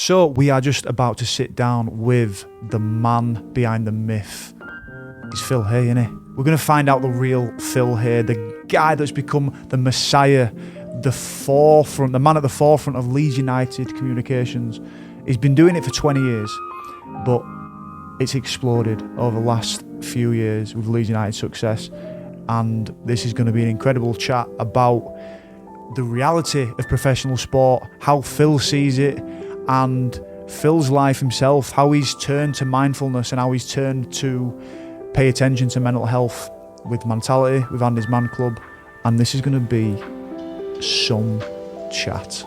So we are just about to sit down with the man behind the myth. It's Phil Hay, isn't he? We're going to find out the real Phil Hay, the guy that's become the messiah, the man at the forefront of Leeds United communications. He's been doing it for 20 years, but it's exploded over the last few years with Leeds United success. And this is going to be an incredible chat about the reality of professional sport, how Phil sees it, and Phil's life himself, how he's turned to mindfulness and how he's turned to pay attention to mental health with Mentality, with Andy's Man Club. And this is going to be some chat.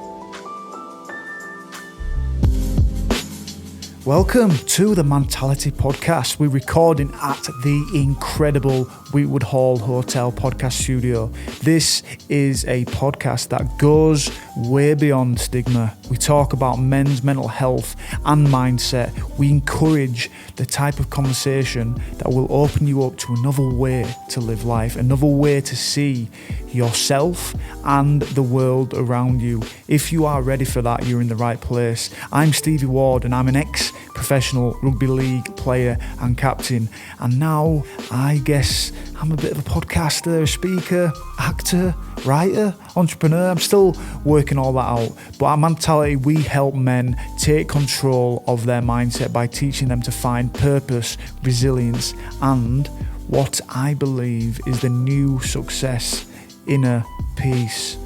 Welcome to the Mentality Podcast. We're recording at the incredible Wheatwood Hall Hotel podcast studio. This is a podcast that goes way beyond stigma. We talk about men's mental health and mindset. We encourage the type of conversation that will open you up to another way to live life, another way to see yourself and the world around you. If you are ready for that, you're in the right place. I'm Stevie Ward and I'm an ex-professional rugby league player and captain, and now I guess I'm a bit of a podcaster, a speaker, actor, writer, entrepreneur. I'm still working all that out, but at Mentality we help men take control of their mindset by teaching them to find purpose, resilience, and what I believe is the new success: inner peace.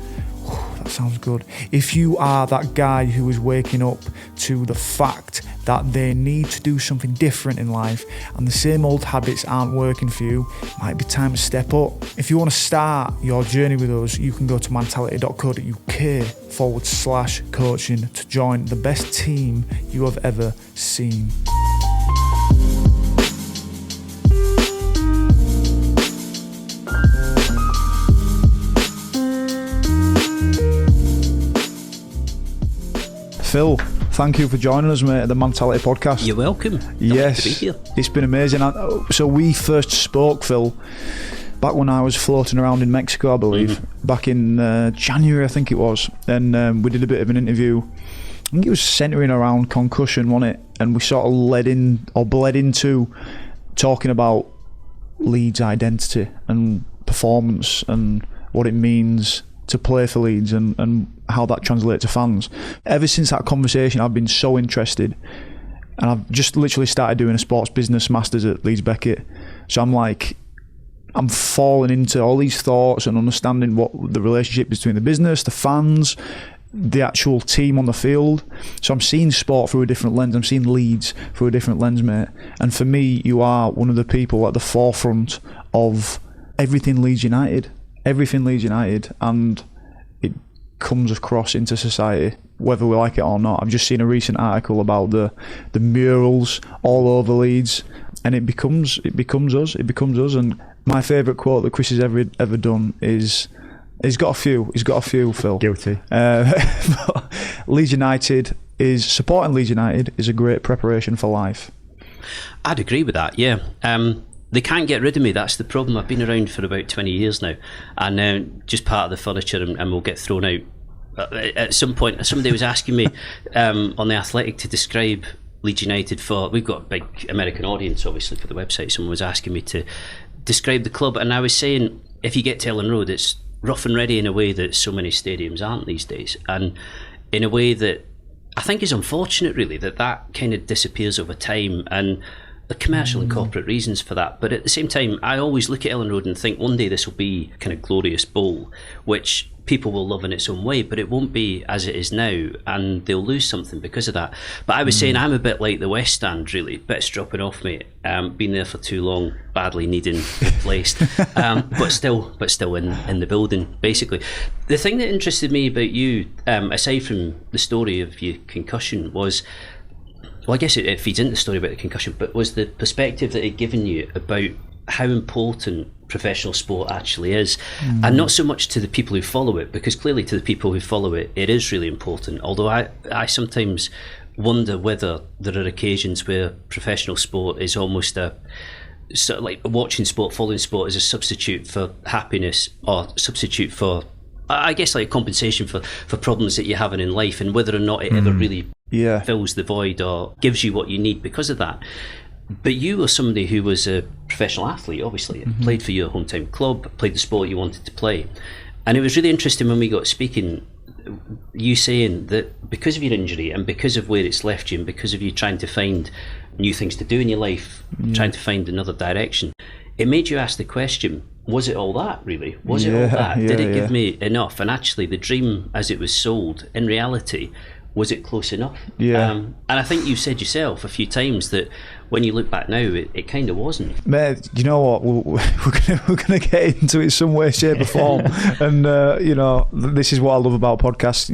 That sounds good. If you are that guy who is waking up to the fact that they need to do something different in life and the same old habits aren't working for you, it might be time to step up. If you want to start your journey with us, you can go to mentality.co.uk/coaching to join the best team you have ever seen. Phil, thank you for joining us, mate, at the Mentality Podcast. You're welcome. Yes, to be here. It's been amazing. So we first spoke, Phil, back when I was floating around in Mexico, I believe, back in January, I think it was, and we did a bit of an interview. I think it was centering around concussion, wasn't it? And we sort of bled into talking about Leeds' identity and performance and what it means to play for Leeds and how that translates to fans. Ever since that conversation, I've been so interested, and I've just literally started doing a sports business masters at Leeds Beckett. So I'm falling into all these thoughts and understanding what the relationship between the business, the fans, the actual team on the field. So I'm seeing sport through a different lens. I'm seeing Leeds through a different lens, mate. And for me, you are one of the people at the forefront of everything Leeds United, and it comes across into society, whether we like it or not. I've just seen a recent article about the murals all over Leeds, and it becomes us. And my favourite quote that Chris has ever done is, he's got a few, Phil. Guilty. Supporting Leeds United is a great preparation for life. I'd agree with that, yeah. They can't get rid of me, that's the problem. I've been around for about 20 years now, and just part of the furniture, and we'll get thrown out. At some point, somebody was asking me on The Athletic to describe Leeds United we've got a big American audience, obviously, for the website. Someone was asking me to describe the club, and I was saying, if you get to Ellen Road, it's rough and ready in a way that so many stadiums aren't these days, and in a way that I think is unfortunate, really, that kind of disappears over time, and the commercial and corporate reasons for that. But at the same time, I always look at Ellen Road and think one day this will be kind of glorious bowl, which people will love in its own way, but it won't be as it is now, and they'll lose something because of that. But I was saying I'm a bit like the West Stand, really. Bits dropping off, mate. Been there for too long, badly needing replaced, but still in the building, basically. The thing that interested me about you, aside from the story of your concussion, was, well, I guess it feeds into the story about the concussion, but was the perspective that it given you about how important professional sport actually is, and not so much to the people who follow it, because clearly to the people who follow it, it is really important. Although I sometimes wonder whether there are occasions where professional sport is almost sort of like watching sport, following sport, as a substitute for happiness, or substitute for, I guess, like a compensation for problems that you're having in life, and whether or not it ever really fills the void or gives you what you need because of that. But you were somebody who was a professional athlete, obviously, played for your hometown club, played the sport you wanted to play. And it was really interesting when we got speaking, you saying that because of your injury and because of where it's left you and because of you trying to find new things to do in your life, trying to find another direction, it made you ask the question, was it all that, really? Was it all that? Did it give me enough? And actually, the dream as it was sold, in reality, was it close enough? And I think you said yourself a few times that when you look back now, it kind of wasn't. Mate, you know what? We're gonna get into it some way, shape, or form. And you know, this is what I love about podcasts.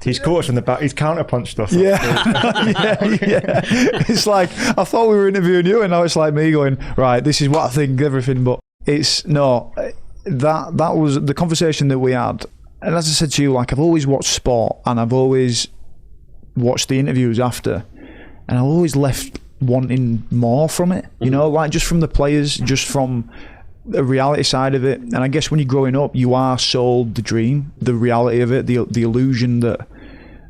He's caught us in the back. He's counterpunched us. Yeah. It's like I thought we were interviewing you, and now it's like me going, right, this is what I think, everything. But it's no. That was the conversation that we had. And as I said to you, like I've always watched sport, and I've always watched the interviews after, and I always left wanting more from it, you know, like just from the players, just from the reality side of it. And I guess when you're growing up, you are sold the dream, the reality of it, the illusion that,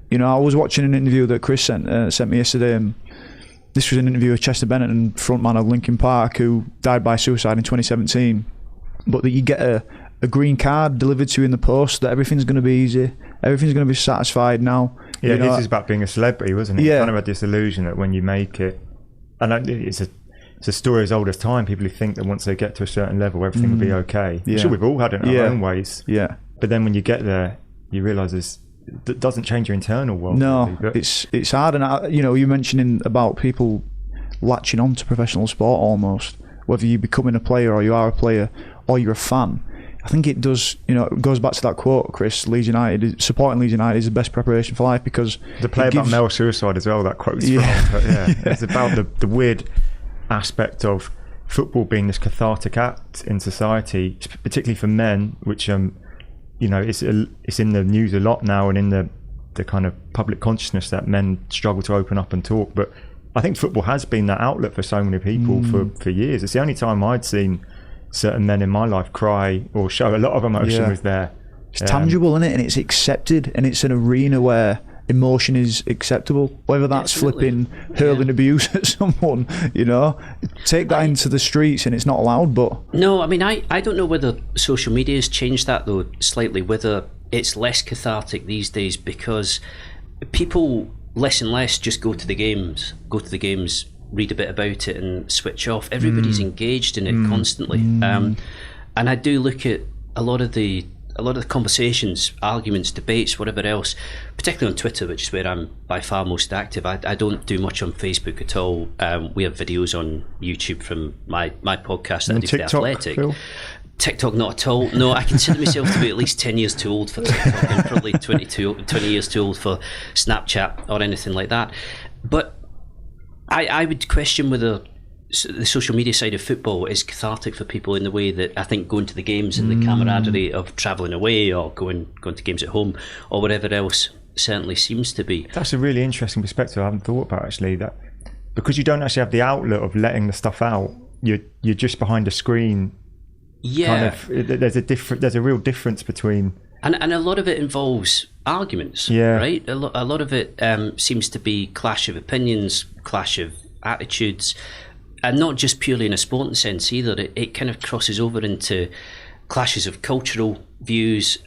you know, I was watching an interview that Chris sent me yesterday, and this was an interview with Chester Bennington, frontman of Linkin Park, who died by suicide in 2017, but that you get a green card delivered to you in the post, that everything's going to be easy, everything's going to be satisfied now. Yeah, you know, this is about being a celebrity, wasn't it? Yeah. You kind of had this illusion that when you make it, and it's a story as old as time, people who think that once they get to a certain level, everything will be okay. I'm sure we've all had it in our own ways. Yeah. But then when you get there, you realise it doesn't change your internal world. No, really, it's hard. And, you know, you're mentioning about people latching on to professional sport almost, whether you're becoming a player or you are a player or you're a fan. I think it does, you know, it goes back to that quote, Chris, Leeds United, supporting Leeds United is the best preparation for life, because the play about male suicide as well, that quote's from. But it's about the weird aspect of football being this cathartic act in society, particularly for men, which, you know, it's in the news a lot now, and in the kind of public consciousness that men struggle to open up and talk. But I think football has been that outlet for so many people for years. It's the only time I'd seen certain men in my life cry or show a lot of emotion was there. It's tangible, isn't it? And it's accepted, and it's an arena where emotion is acceptable, whether that's flipping hurling abuse at someone, you know, take that into the streets and it's not allowed. But no, I mean, I don't know whether social media has changed that though slightly, whether it's less cathartic these days, because people less and less just go to the games, read a bit about it and switch off. Everybody's engaged in it constantly, and I do look at a lot of the conversations, arguments, debates, whatever else, particularly on Twitter, which is where I'm by far most active. I don't do much on Facebook at all. We have videos on YouTube from my podcast that I do for The Athletic. Phil? TikTok, not at all. No, I consider myself to be at least 10 years too old for TikTok and probably 20 years too old for Snapchat or anything like that. But I would question whether the social media side of football is cathartic for people in the way that I think going to the games and the camaraderie of travelling away or going to games at home or whatever else certainly seems to be. That's a really interesting perspective I haven't thought about, actually, that because you don't actually have the outlet of letting the stuff out, you're just behind a screen. Yeah. There's a real difference between... And a lot of it involves arguments, right? A lot of it seems to be clash of opinions, clash of attitudes, and not just purely in a sporting sense either. It kind of crosses over into clashes of cultural views,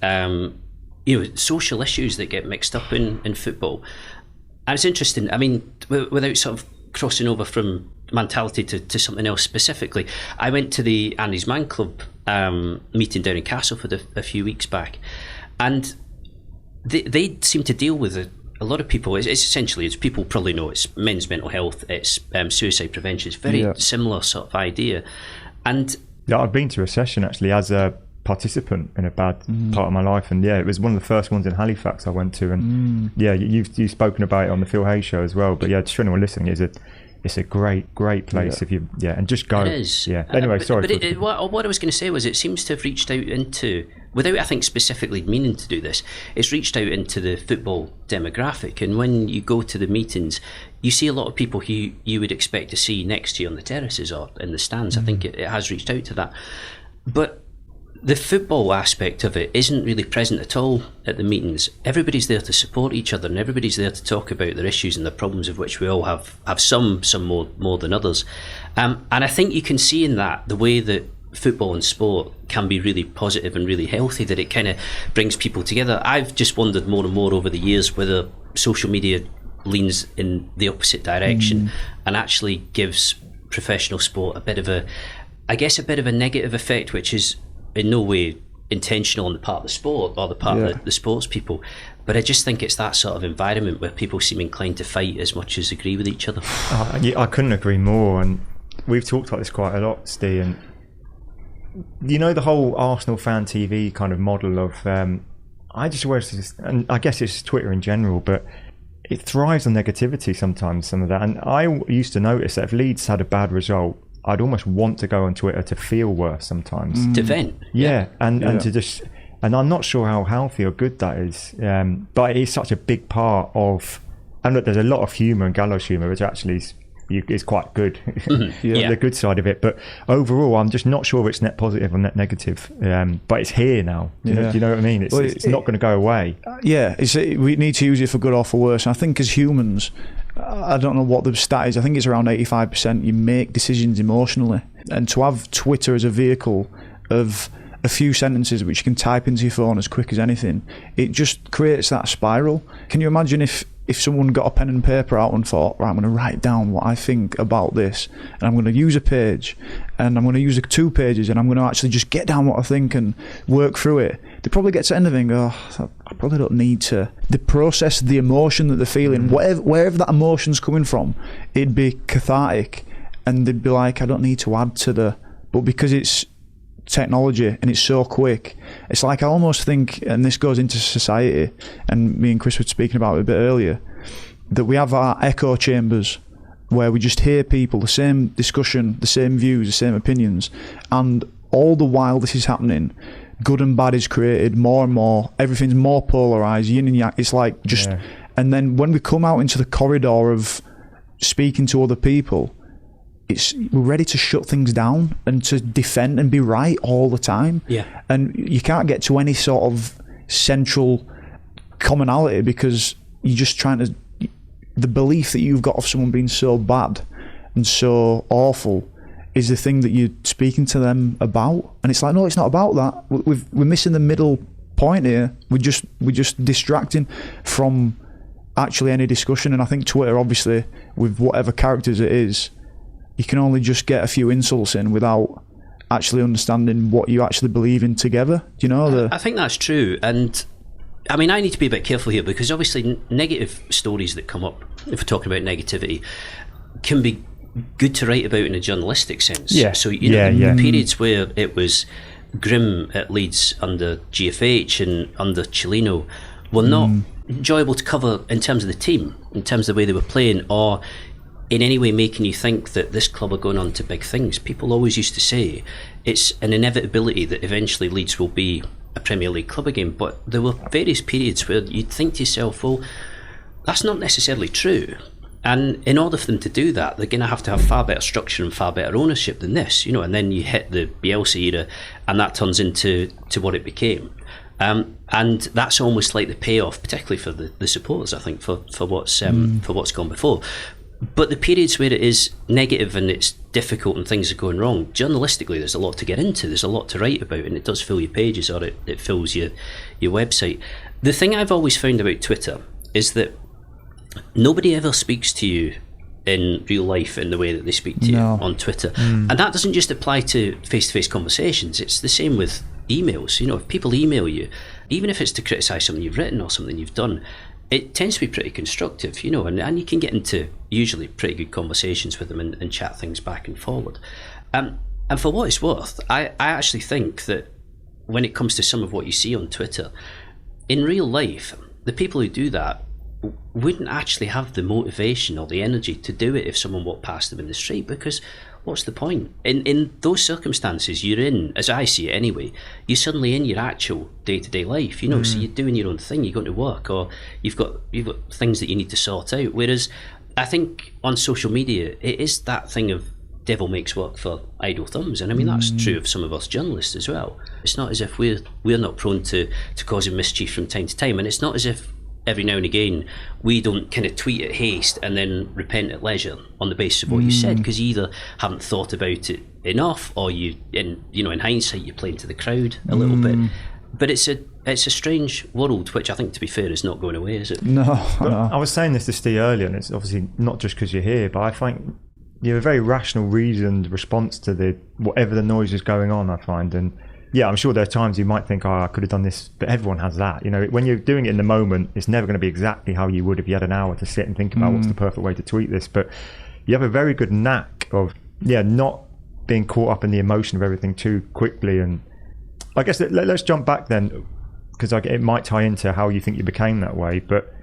social issues that get mixed up in football. And it's interesting, I mean, without sort of crossing over from mentality to something else specifically, I went to the Andy's Man Club meeting down in Castleford a few weeks back, and they seem to deal with a lot of people. It's essentially, as people probably know, it's men's mental health, it's suicide prevention. It's very similar sort of idea. And I've been to a session actually as a participant in a bad part of my life, and it was one of the first ones in Halifax I went to, and you've spoken about it on the Phil Hay show as well. But just for anyone listening, it's a great place if you and just go. It is. Anyway, sorry. What I was going to say was, it seems to have reached out into, without I think specifically meaning to do this, it's reached out into the football demographic. And when you go to the meetings, you see a lot of people who you would expect to see next to you on the terraces or in the stands. I think it has reached out to that. But the football aspect of it isn't really present at all at the meetings. Everybody's there to support each other, and everybody's there to talk about their issues and their problems, of which we all have some more than others. And I think you can see in that the way that football and sport can be really positive and really healthy, that it kind of brings people together. I've just wondered more and more over the years whether social media leans in the opposite direction and actually gives professional sport a bit of a negative effect, which is in no way intentional on the part of the sport or the part of the sports people. But I just think it's that sort of environment where people seem inclined to fight as much as agree with each other. I couldn't agree more, and we've talked about this quite a lot, Steve, and you know, the whole Arsenal fan TV kind of model of I just always just, and I guess it's Twitter in general, but it thrives on negativity sometimes, some of that. And I used to notice that if Leeds had a bad result, I'd almost want to go on Twitter to feel worse sometimes. To vent. And to just, and I'm not sure how healthy or good that is, but it is such a big part of, and look, there's a lot of humour and gallows humour, which actually is quite good, the good side of it. But overall, I'm just not sure if it's net positive or net negative. But it's here now. Do you know what I mean? It's not going to go away. We need to use it for good or for worse. And I think as humans, I don't know what the stat is. I think it's around 85%. You make decisions emotionally, and to have Twitter as a vehicle of a few sentences which you can type into your phone as quick as anything, it just creates that spiral. Can you imagine if someone got a pen and paper out and thought, right, I'm going to write down what I think about this, and I'm going to use a page, and I'm going to use 2 pages, and I'm going to actually just get down what I think and work through it, they probably get to the end of it and go, I probably don't need to. They process the emotion that they're feeling, wherever that emotion's coming from, it'd be cathartic, and they'd be like, I don't need to add to the... But because it's technology and it's so quick, it's like, I almost think, and this goes into society, and me and Chris were speaking about it a bit earlier, that we have our echo chambers where we just hear people, the same discussion, the same views, the same opinions, and all the while this is happening, good and bad is created more and more, everything's more polarised, yin and yang. It's like just and then when we come out into the corridor of speaking to other people, we're ready to shut things down and to defend and be right all the time. And you can't get to any sort of central commonality because you're just trying to... The belief that you've got of someone being so bad and so awful is the thing that you're speaking to them about. And it's like, no, it's not about that. We're missing the middle point here. We're just distracting from actually any discussion. And I think Twitter, obviously, with whatever characters it is, you can only just get a few insults in without actually understanding what you actually believe in together. Do you know? I think that's true. And I mean, I need to be a bit careful here because obviously negative stories that come up, if we're talking about negativity, can be good to write about in a journalistic sense. So, the periods where it was grim at Leeds under GFH and under Chilino were not enjoyable to cover in terms of the team, in terms of the way they were playing, or in any way making you think that this club are going on to big things. People always used to say it's an inevitability that eventually Leeds will be a Premier League club again, but there were various periods where you'd think to yourself, well, that's not necessarily true. And in order for them to do that, they're going to have far better structure and far better ownership than this, and then you hit the Bielsa era and that turns into what it became. And that's almost like the payoff, particularly for the supporters, I think, for what's gone before. But the periods where it is negative and it's difficult and things are going wrong, journalistically, there's a lot to get into. There's a lot to write about, and it does fill your pages, or it fills your website. The thing I've always found about Twitter is that nobody ever speaks to you in real life in the way that they speak to you on Twitter. And that doesn't just apply to face-to-face conversations. It's the same with emails. If people email you, even if it's to criticise something you've written or something you've done, it tends to be pretty constructive, and you can get into usually pretty good conversations with them and chat things back and forward. And for what it's worth, I actually think that when it comes to some of what you see on Twitter, in real life, the people who do that wouldn't actually have the motivation or the energy to do it if someone walked past them in the street, because what's the point? In those circumstances, you're in, as I see it anyway, you're suddenly in your actual day-to-day life, so you're doing your own thing, you're going to work, or you've got things that you need to sort out. Whereas I think on social media, it is that thing of devil makes work for idle thumbs, and I mean that's true of some of us journalists as well. It's not as if we're not prone to causing mischief from time to time, and it's not as if every now and again we don't kind of tweet at haste and then repent at leisure on the basis of what you said, because you either haven't thought about it enough, or in hindsight you play into the crowd a little bit. But it's a strange world, which I think, to be fair, is not going away, is it? No. I was saying this to Steve earlier, and it's obviously not just because you're here, but I find you have a very rational, reasoned response to whatever the noise is going on, I find. And yeah, I'm sure there are times you might think, I could have done this, but everyone has that. When you're doing it in the moment, it's never going to be exactly how you would if you had an hour to sit and think about what's the perfect way to tweet this. But you have a very good knack of, not being caught up in the emotion of everything too quickly. And I guess let's jump back then, because it might tie into how you think you became that way. But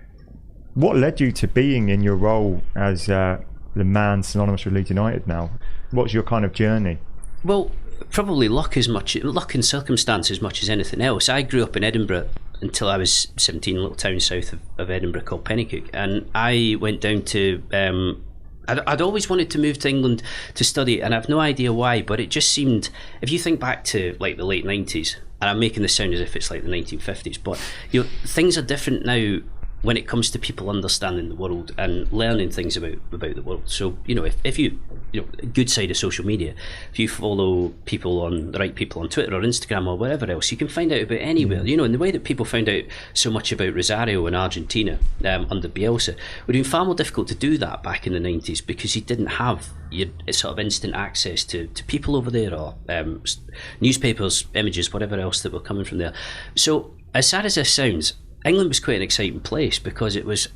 what led you to being in your role as the man synonymous with Leeds United now? What's your kind of journey? Well, probably luck and circumstance as much as anything else. I grew up in Edinburgh until I was 17, a little town south of Edinburgh called Pennycook, and I went down to I'd always wanted to move to England to study, and I've no idea why, but it just seemed, if you think back to like the late 90s, and I'm making this sound as if it's like the 1950s, but things are different now when it comes to people understanding the world and learning things about the world. So if you good side of social media, if you follow the right people on Twitter or Instagram or wherever else, you can find out about anywhere. In the way that people found out so much about Rosario in Argentina under Bielsa, it would have been far more difficult to do that back in the 90s, because you didn't have your sort of instant access to people over there, or newspapers, images, whatever else that were coming from there. So as sad as this sounds, England was quite an exciting place, because it was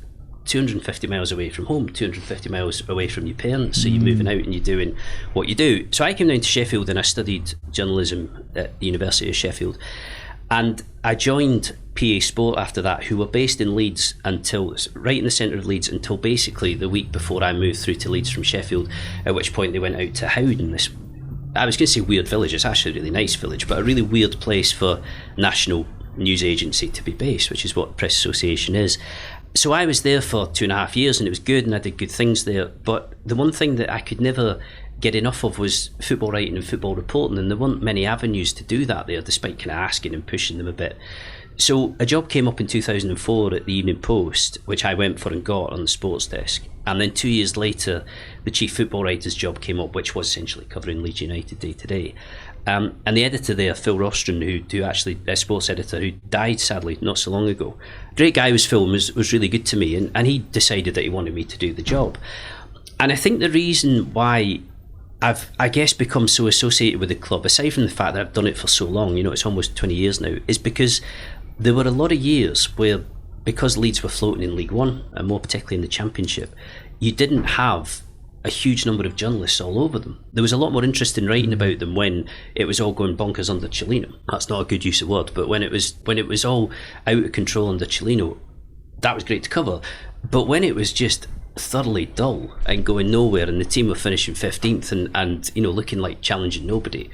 250 miles away from home, 250 miles away from your parents, so you're moving out and you're doing what you do. So I came down to Sheffield and I studied journalism at the University of Sheffield, and I joined PA Sport after that, who were based in Leeds right in the centre of Leeds, until basically the week before I moved through to Leeds from Sheffield, at which point they went out to Howden, this, I was going to say weird village, it's actually a really nice village, but a really weird place for national news agency to be based, which is what Press Association is. So I was there for 2.5 years, and it was good, and I did good things there. But the one thing that I could never get enough of was football writing and football reporting, and there weren't many avenues to do that there, despite kind of asking and pushing them a bit. So a job came up in 2004 at the Evening Post, which I went for and got on the sports desk. And then 2 years later, the chief football writer's job came up, which was essentially covering Leeds United day to day. And the editor there, Phil Rostron, who actually, a sports editor, who died sadly not so long ago. Great guy was Phil, was really good to me, and he decided that he wanted me to do the job. And I think the reason why I've, I guess, become so associated with the club, aside from the fact that I've done it for so long, it's almost 20 years now, is because there were a lot of years where, because Leeds were floating in League One, and more particularly in the Championship, you didn't have a huge number of journalists all over them. There was a lot more interest in writing about them when it was all going bonkers under Cellino. That's not a good use of word, but when it was all out of control under Cellino, that was great to cover. But when it was just thoroughly dull and going nowhere, and the team were finishing 15th and looking like challenging nobody,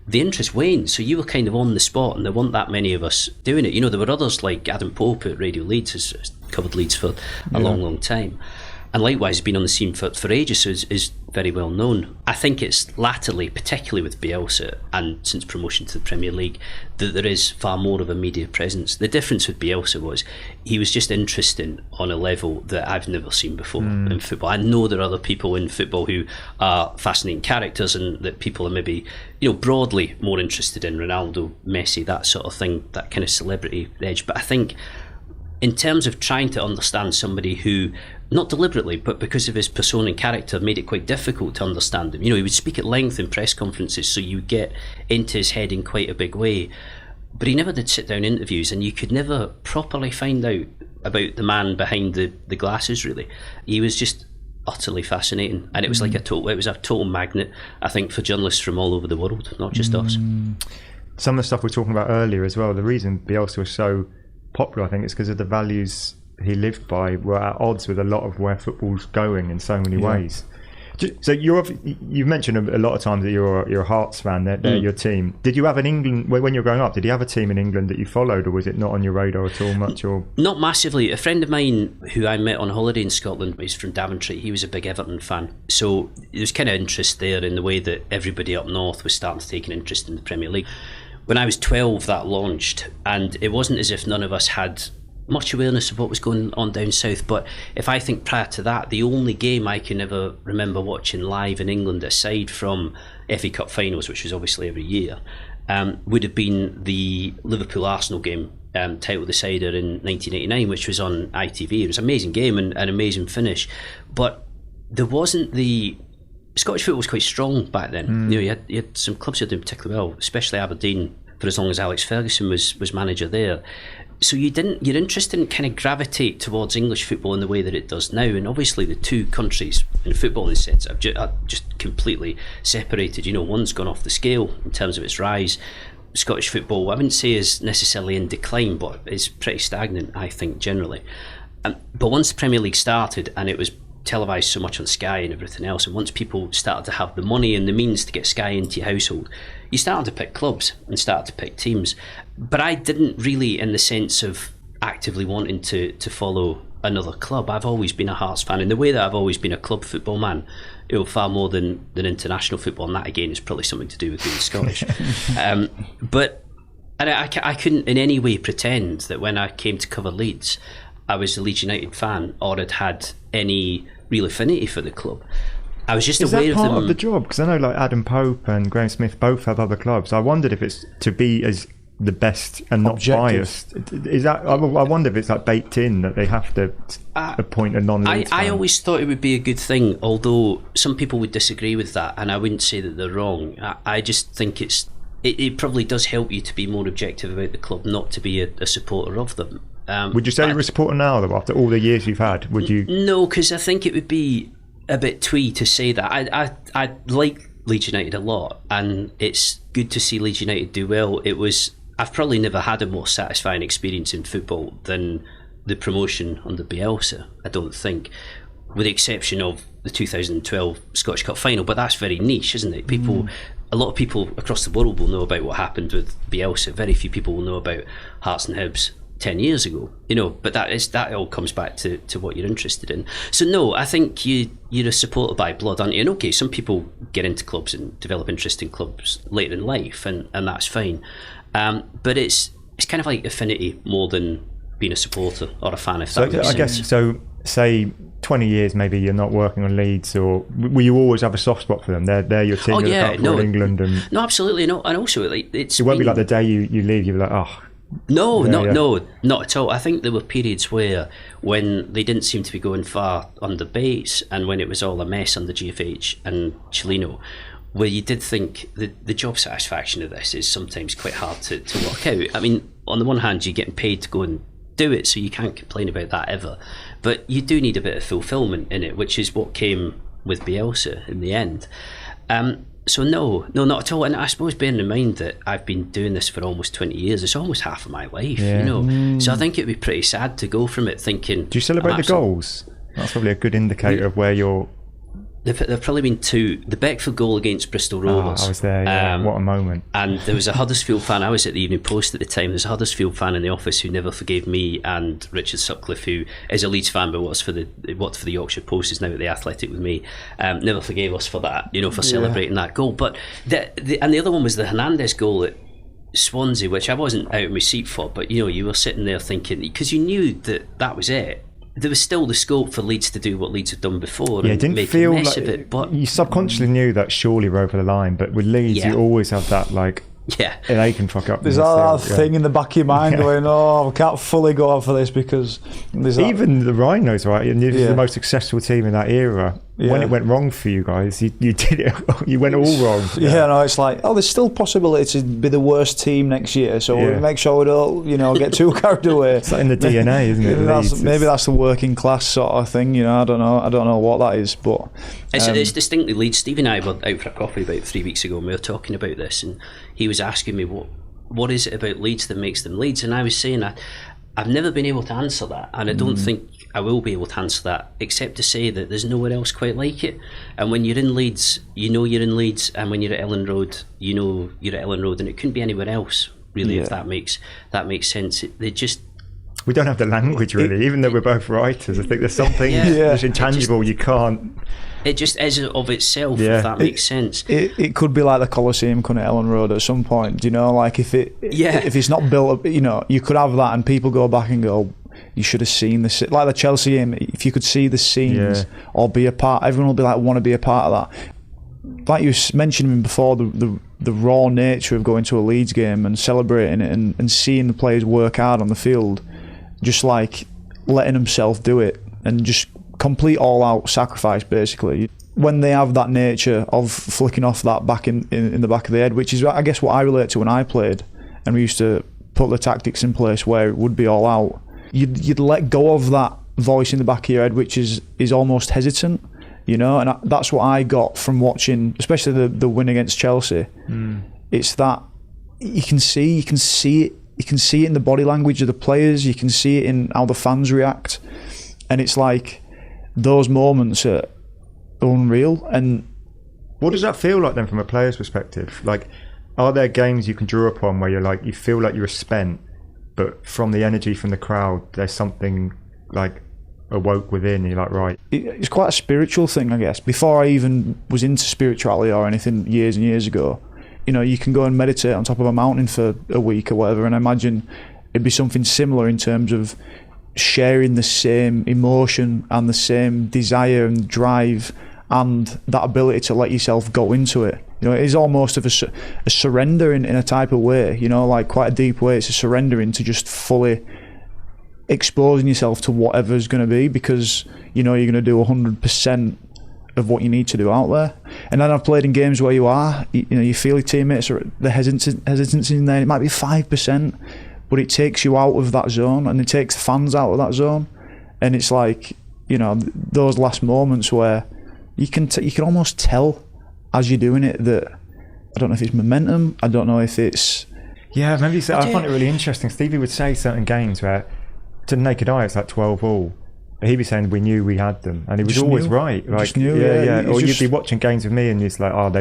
the interest waned. So you were kind of on the spot, and there weren't that many of us doing it. There were others like Adam Pope at Radio Leeds, has covered Leeds for a long time. And likewise, been on the scene for ages, so is very well known. I think it's latterly, particularly with Bielsa and since promotion to the Premier League, that there is far more of a media presence. The difference with Bielsa was he was just interesting on a level that I've never seen before in football. I know there are other people in football who are fascinating characters, and that people are maybe, broadly more interested in Ronaldo, Messi, that sort of thing, that kind of celebrity edge. But I think in terms of trying to understand somebody who, not deliberately, but because of his persona and character, made it quite difficult to understand him. He would speak at length in press conferences, so you would get into his head in quite a big way. But he never did sit-down interviews, and you could never properly find out about the man behind the glasses, really. He was just utterly fascinating, and it was like a total magnet, I think, for journalists from all over the world, not just us. Some of the stuff we were talking about earlier as well, the reason Bielsa was so popular, I think, is because of the values he lived by were at odds with a lot of where football's going in so many ways. So you've mentioned a lot of times that you're a Hearts fan. They're your team. Did you have an England when you were growing up? Did you have a team in England that you followed, or was it not on your radar at all much? Or not massively. A friend of mine who I met on holiday in Scotland, he's from Daventry. He was a big Everton fan, so there was kind of interest there in the way that everybody up north was starting to take an interest in the Premier League. When I was 12, that launched, and it wasn't as if none of us had much awareness of what was going on down south. But if I think prior to that, the only game I can ever remember watching live in England, aside from FA Cup finals, which was obviously every year, would have been the Liverpool-Arsenal game, title decider in 1989, which was on ITV. It was an amazing game and an amazing finish, but there wasn't the... Scottish football was quite strong back then. You had some clubs who were doing particularly well, especially Aberdeen, for as long as Alex Ferguson was manager there. So your interest didn't kind of gravitate towards English football in the way that it does now. And obviously the two countries in footballing sense are just completely separated. One's gone off the scale in terms of its rise. Scottish football, I wouldn't say is necessarily in decline, but it's pretty stagnant, I think, generally. But once the Premier League started, and it was televised so much on Sky and everything else, and once people started to have the money and the means to get Sky into your household, you started to pick clubs and started to pick teams. But I didn't really, in the sense of actively wanting to follow another club. I've always been a Hearts fan in the way that I've always been a club football man, far more than international football, and that again is probably something to do with being Scottish. But I couldn't in any way pretend that when I came to cover Leeds, I was a Leeds United fan or had any real affinity for the club. I was just aware of them. Is that part of the job? Because I know like Adam Pope and Graham Smith both have other clubs. I wondered if it's to be as the best and not biased. Is that? I wonder if it's like baked in that they have to appoint a non-Leeds fan. I always thought it would be a good thing, although some people would disagree with that, and I wouldn't say that they're wrong. I just think it probably does help you to be more objective about the club, not to be a supporter of them. Would you say you're a supporter now, though, after all the years you've had? Would you? No, because I think it would be a bit twee to say that. I like Leeds United a lot, and it's good to see Leeds United do well. I've probably never had a more satisfying experience in football than the promotion under Bielsa, I don't think, with the exception of the 2012 Scottish Cup final, but that's very niche, isn't it? A lot of people across the world will know about what happened with Bielsa. Very few people will know about Hearts and Hibs 10 years ago, but that all comes back to what you're interested in. So no, I think you're a supporter by blood, aren't you? And okay, some people get into clubs and develop interest in clubs later in life, and that's fine. But it's kind of like affinity more than being a supporter or a fan, if that makes sense. I guess, so say 20 years maybe you're not working on Leeds, or will you always have a soft spot for them? They're your team in England. No, absolutely. No, and also it won't be like the day you leave, you'll be like, oh. No, not at all. I think there were periods when they didn't seem to be going far under Bates, and when it was all a mess under GFH and Chilino, where you did think the job satisfaction of this is sometimes quite hard to work out. I mean, on the one hand, you're getting paid to go and do it, so you can't complain about that ever. But you do need a bit of fulfilment in it, which is what came with Bielsa in the end. So no, not at all. And I suppose bearing in mind that I've been doing this for almost 20 years, it's almost half of my life, So I think it'd be pretty sad to go from it thinking... Do you celebrate the goals? That's probably a good indicator of where you're... There've probably been two. The Beckford goal against Bristol Rovers. I was there, what a moment. And there was a Huddersfield fan, I was at the Evening Post at the time, there's a Huddersfield fan in the office who never forgave me and Richard Sutcliffe, who is a Leeds fan but worked for the Yorkshire Post, is now at the Athletic with me, never forgave us for that, for celebrating that goal. But and the other one was the Hernandez goal at Swansea, which I wasn't out of my seat for, but you were sitting there thinking, because you knew that was it. There was still the scope for Leeds to do what Leeds had done before and didn't make feel a mess like of it. But you subconsciously knew that surely we're over the line. But with Leeds, you always have that they can fuck up. There's that thing in the back of your mind going, I can't fully go out for this because there's even the Rhinos, right? And this is the most successful team in that era. When it went wrong for you guys, you did it. You went all wrong. It's like, there's still possibility to be the worst team next year. So we'll make sure we don't, get too carried away. It's like in the DNA, isn't it? Maybe that's the working class sort of thing. I don't know what that is, but it's distinctly Leeds. Stevie and I were out for a coffee about 3 weeks ago, and we were talking about this, and he was asking me what is it about Leeds that makes them Leeds, and I was saying I've never been able to answer that, and I don't think I will be able to answer that, except to say that there's nowhere else quite like it. And when you're in Leeds, you know you're in Leeds, and when you're at Ellen Road, you know you're at Ellen Road, and it couldn't be anywhere else, really, if that makes sense. We don't have the language, really, even though we're both writers. I think there's something that's intangible. You can't. It just is of itself, if that makes sense. It could be like the Coliseum, couldn't it, Ellen Road, at some point? Do you know, like if it's not built up, you know, you could have that, and people go back and go, you should have seen this, like the Chelsea game. If you could see the scenes or be a part, everyone will be like, want to be a part of that. Like you were mentioning before, the raw nature of going to a Leeds game and celebrating it and seeing the players work hard on the field, just like letting themselves do it and just complete all-out sacrifice, basically. When they have that nature of flicking off that back in the back of the head, which is, I guess, what I relate to when I played, and we used to put the tactics in place where it would be all out, you'd let go of that voice in the back of your head, which is almost hesitant, you know. And that's what I got from watching, especially the win against Chelsea. It's that you can see it. You can see it in the body language of the players. You can see it in how the fans react, and it's like those moments are unreal. And what does that feel like then, from a player's perspective? Like, are there games you can draw upon where you're like, you feel like you're spent, but from the energy from the crowd, there's something like awoke within? You're like, right. It's quite a spiritual thing, I guess. Before I even was into spirituality or anything years and years ago, you know, you can go and meditate on top of a mountain for a week or whatever, and I imagine it'd be something similar in terms of sharing the same emotion and the same desire and drive and that ability to let yourself go into it. You know, it is almost of a surrender in a type of way, you know, like quite a deep way. It's a surrendering to just fully exposing yourself to whatever's going to be, because you know you're going to do 100% of what you need to do out there. And then I've played in games where you know, you feel your teammates are the hesitancy in there. It might be 5%, but it takes you out of that zone, and it takes fans out of that zone. And it's like, you know, those last moments where you can almost tell as you're doing it that, I don't know if it's momentum, I don't know if it's... Yeah, maybe I find it really interesting. Stevie would say certain games where, to the naked eye, it's like 12 all. He'd be saying we knew we had them, and he was always right. Like, just knew, yeah. Or you'd be watching games with me, and it's like,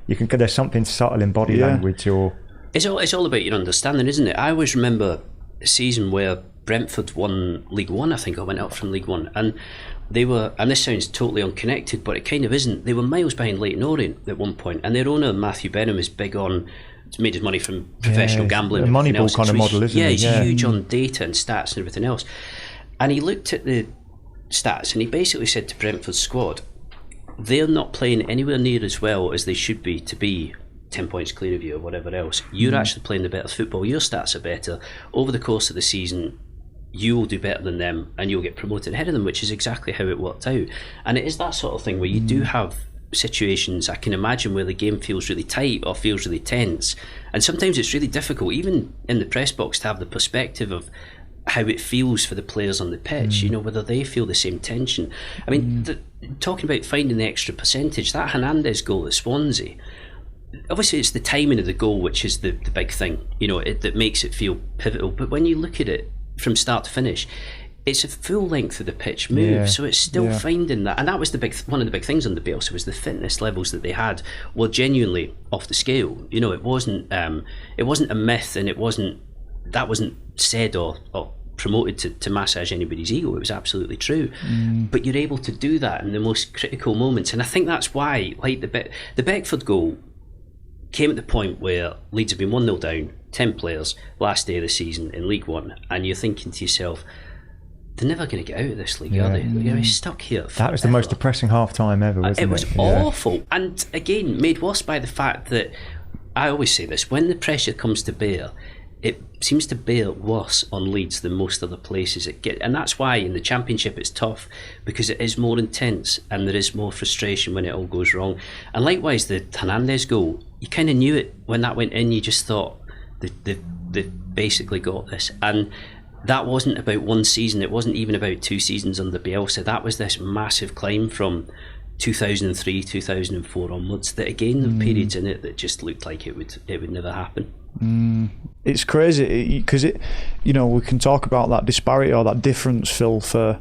there's something subtle in body language, or it's all about your understanding, isn't it? I always remember a season where Brentford won League One. I think I went up from League One, and they were, and this sounds totally unconnected, but it kind of isn't. They were miles behind Leyton Orient at one point, and their owner Matthew Benham is big on. He's made his money from professional gambling, a Moneyball kind of model, isn't he? He's huge on data and stats and everything else. And he looked at the stats and he basically said to Brentford's squad, they're not playing anywhere near as well as they should be to be 10 points clear of you or whatever else. You're actually playing the better football. Your stats are better. Over the course of the season, you will do better than them and you'll get promoted ahead of them, which is exactly how it worked out. And it is that sort of thing where you do have situations, I can imagine, where the game feels really tight or feels really tense. And sometimes it's really difficult, even in the press box, to have the perspective of how it feels for the players on the pitch, you know, whether they feel the same tension. I mean, talking about finding the extra percentage, that Hernandez goal at Swansea, obviously it's the timing of the goal which is the big thing, you know, that makes it feel pivotal. But when you look at it from start to finish, it's a full length of the pitch move, so it's still finding that. And that was one of the big things on the Bielsa, was the fitness levels that they had were genuinely off the scale. You know, it wasn't a myth, and that wasn't said or promoted to massage anybody's ego. It was absolutely true. But you're able to do that in the most critical moments, and I think that's why, like the Beckford goal came at the point where Leeds have been 1-0 down, 10 players, last day of the season in League One, and you're thinking to yourself, they're never going to get out of this league, are they? They're going to be stuck here forever. That was the most depressing half-time ever, wasn't it? It was awful. And again, made worse by the fact that, I always say this, when the pressure comes to bear, it seems to bear worse on Leeds than most other places it get. And that's why in the Championship it's tough, because it is more intense and there is more frustration when it all goes wrong. And likewise, the Hernandez goal, you kind of knew it when that went in. You just thought, they've basically got this. And that wasn't about one season. It wasn't even about 2 seasons under Bielsa. That was this massive climb from 2003, 2004 onwards. That again, there were periods in it that just looked like it would never happen. It's crazy because we can talk about that disparity or that difference, Phil, for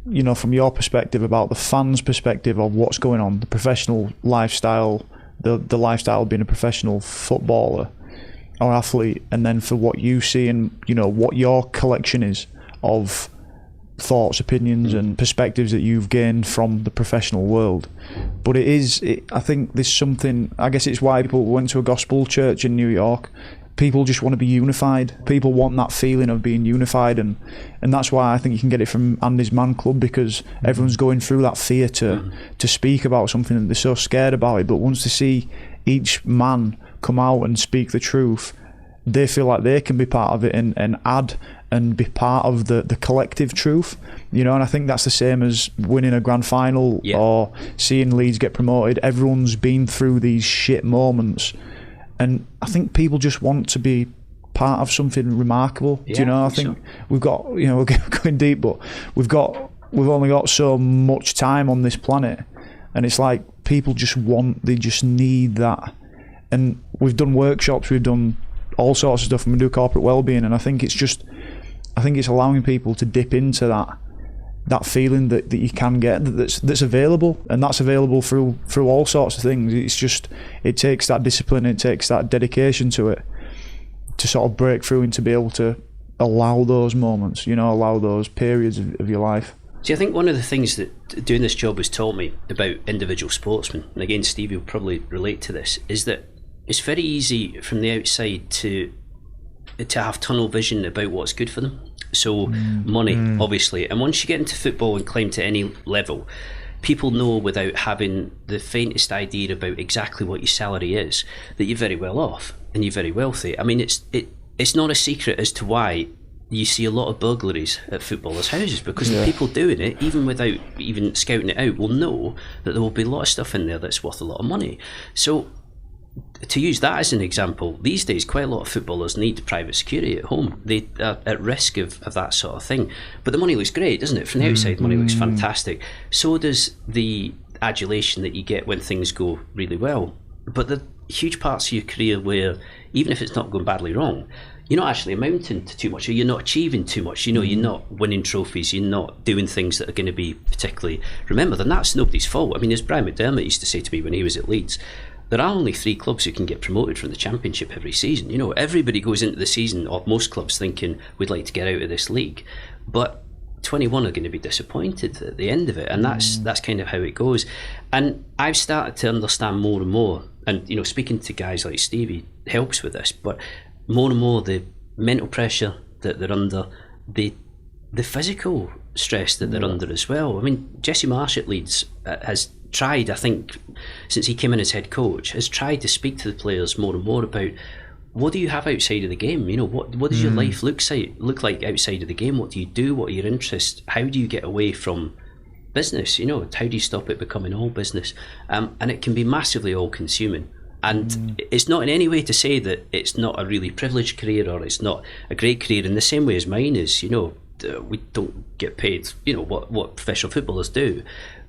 you know, from your perspective, about the fans' perspective of what's going on, the professional lifestyle, the lifestyle of being a professional footballer or athlete, and then for what you see and, you know, what your collection is of thoughts, opinions and perspectives that you've gained from the professional world. But I think there's something, I guess it's why people went to a gospel church in New York. People just want to be unified. People want that feeling of being unified, and that's why I think you can get it from Andy's Man Club, because everyone's going through that fear to speak about something that they're so scared about it. But once they see each man come out and speak the truth, they feel like they can be part of it and add and be part of the collective truth, you know. And I think that's the same as winning a grand final or seeing Leeds get promoted. Everyone's been through these shit moments, and I think people just want to be part of something remarkable. Do you know? I think we've got, you know, we're going deep, but we've only got so much time on this planet, and it's like people they just need that. And we've done workshops, we've done all sorts of stuff, and we do corporate wellbeing, and I think it's allowing people to dip into that feeling that you can get, that's available, and that's available through all sorts of things. It's just, it takes that discipline, it takes that dedication to it to sort of break through and to be able to allow those moments, you know, allow those periods of your life. See, I think one of the things that doing this job has taught me about individual sportsmen, and again Stevie will probably relate to this, is that it's very easy from the outside to have tunnel vision about what's good for them. So money, obviously, and once you get into football and climb to any level, people know without having the faintest idea about exactly what your salary is that you're very well off and you're very wealthy. I mean, it's not a secret as to why you see a lot of burglaries at footballers' houses, because the people doing it, even without even scouting it out, will know that there will be a lot of stuff in there that's worth a lot of money. So to use that as an example, these days quite a lot of footballers need private security at home. They are at risk of that sort of thing. But the money looks great, doesn't it? From the outside, money looks fantastic. So does the adulation that you get when things go really well. But the huge parts of your career where, even if it's not going badly wrong, you're not actually amounting to too much, or you're not achieving too much. You know, you're not winning trophies, you're not doing things that are going to be particularly remembered. And that's nobody's fault. I mean, as Brian McDermott used to say to me when he was at Leeds, there are only 3 clubs who can get promoted from the Championship every season. You know, everybody goes into the season, or most clubs, thinking we'd like to get out of this league, but 21 are going to be disappointed at the end of it, and that's kind of how it goes. And I've started to understand more and more, and you know, speaking to guys like Stevie helps with this, but more and more the mental pressure that they're under, the physical stress that they're under as well. I mean, Jesse Marsh at Leeds has tried, I think, since he came in as head coach, has tried to speak to the players more and more about, what do you have outside of the game? You know, what does your life look like outside of the game? What do you do? What are your interests? How do you get away from business? You know, how do you stop it becoming all business? And it can be massively all-consuming. And it's not in any way to say that it's not a really privileged career, or it's not a great career in the same way as mine is. You know, we don't get paid, you know, what professional footballers do.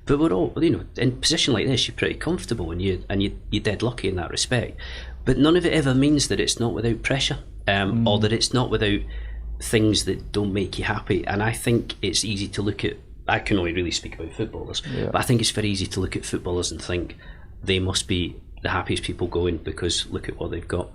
But we're all, you know, in a position like this, you're pretty comfortable, and you're dead lucky in that respect. But none of it ever means that it's not without pressure, or that it's not without things that don't make you happy. And I think it's easy to look at, I can only really speak about footballers, but I think it's very easy to look at footballers and think they must be the happiest people going because look at what they've got.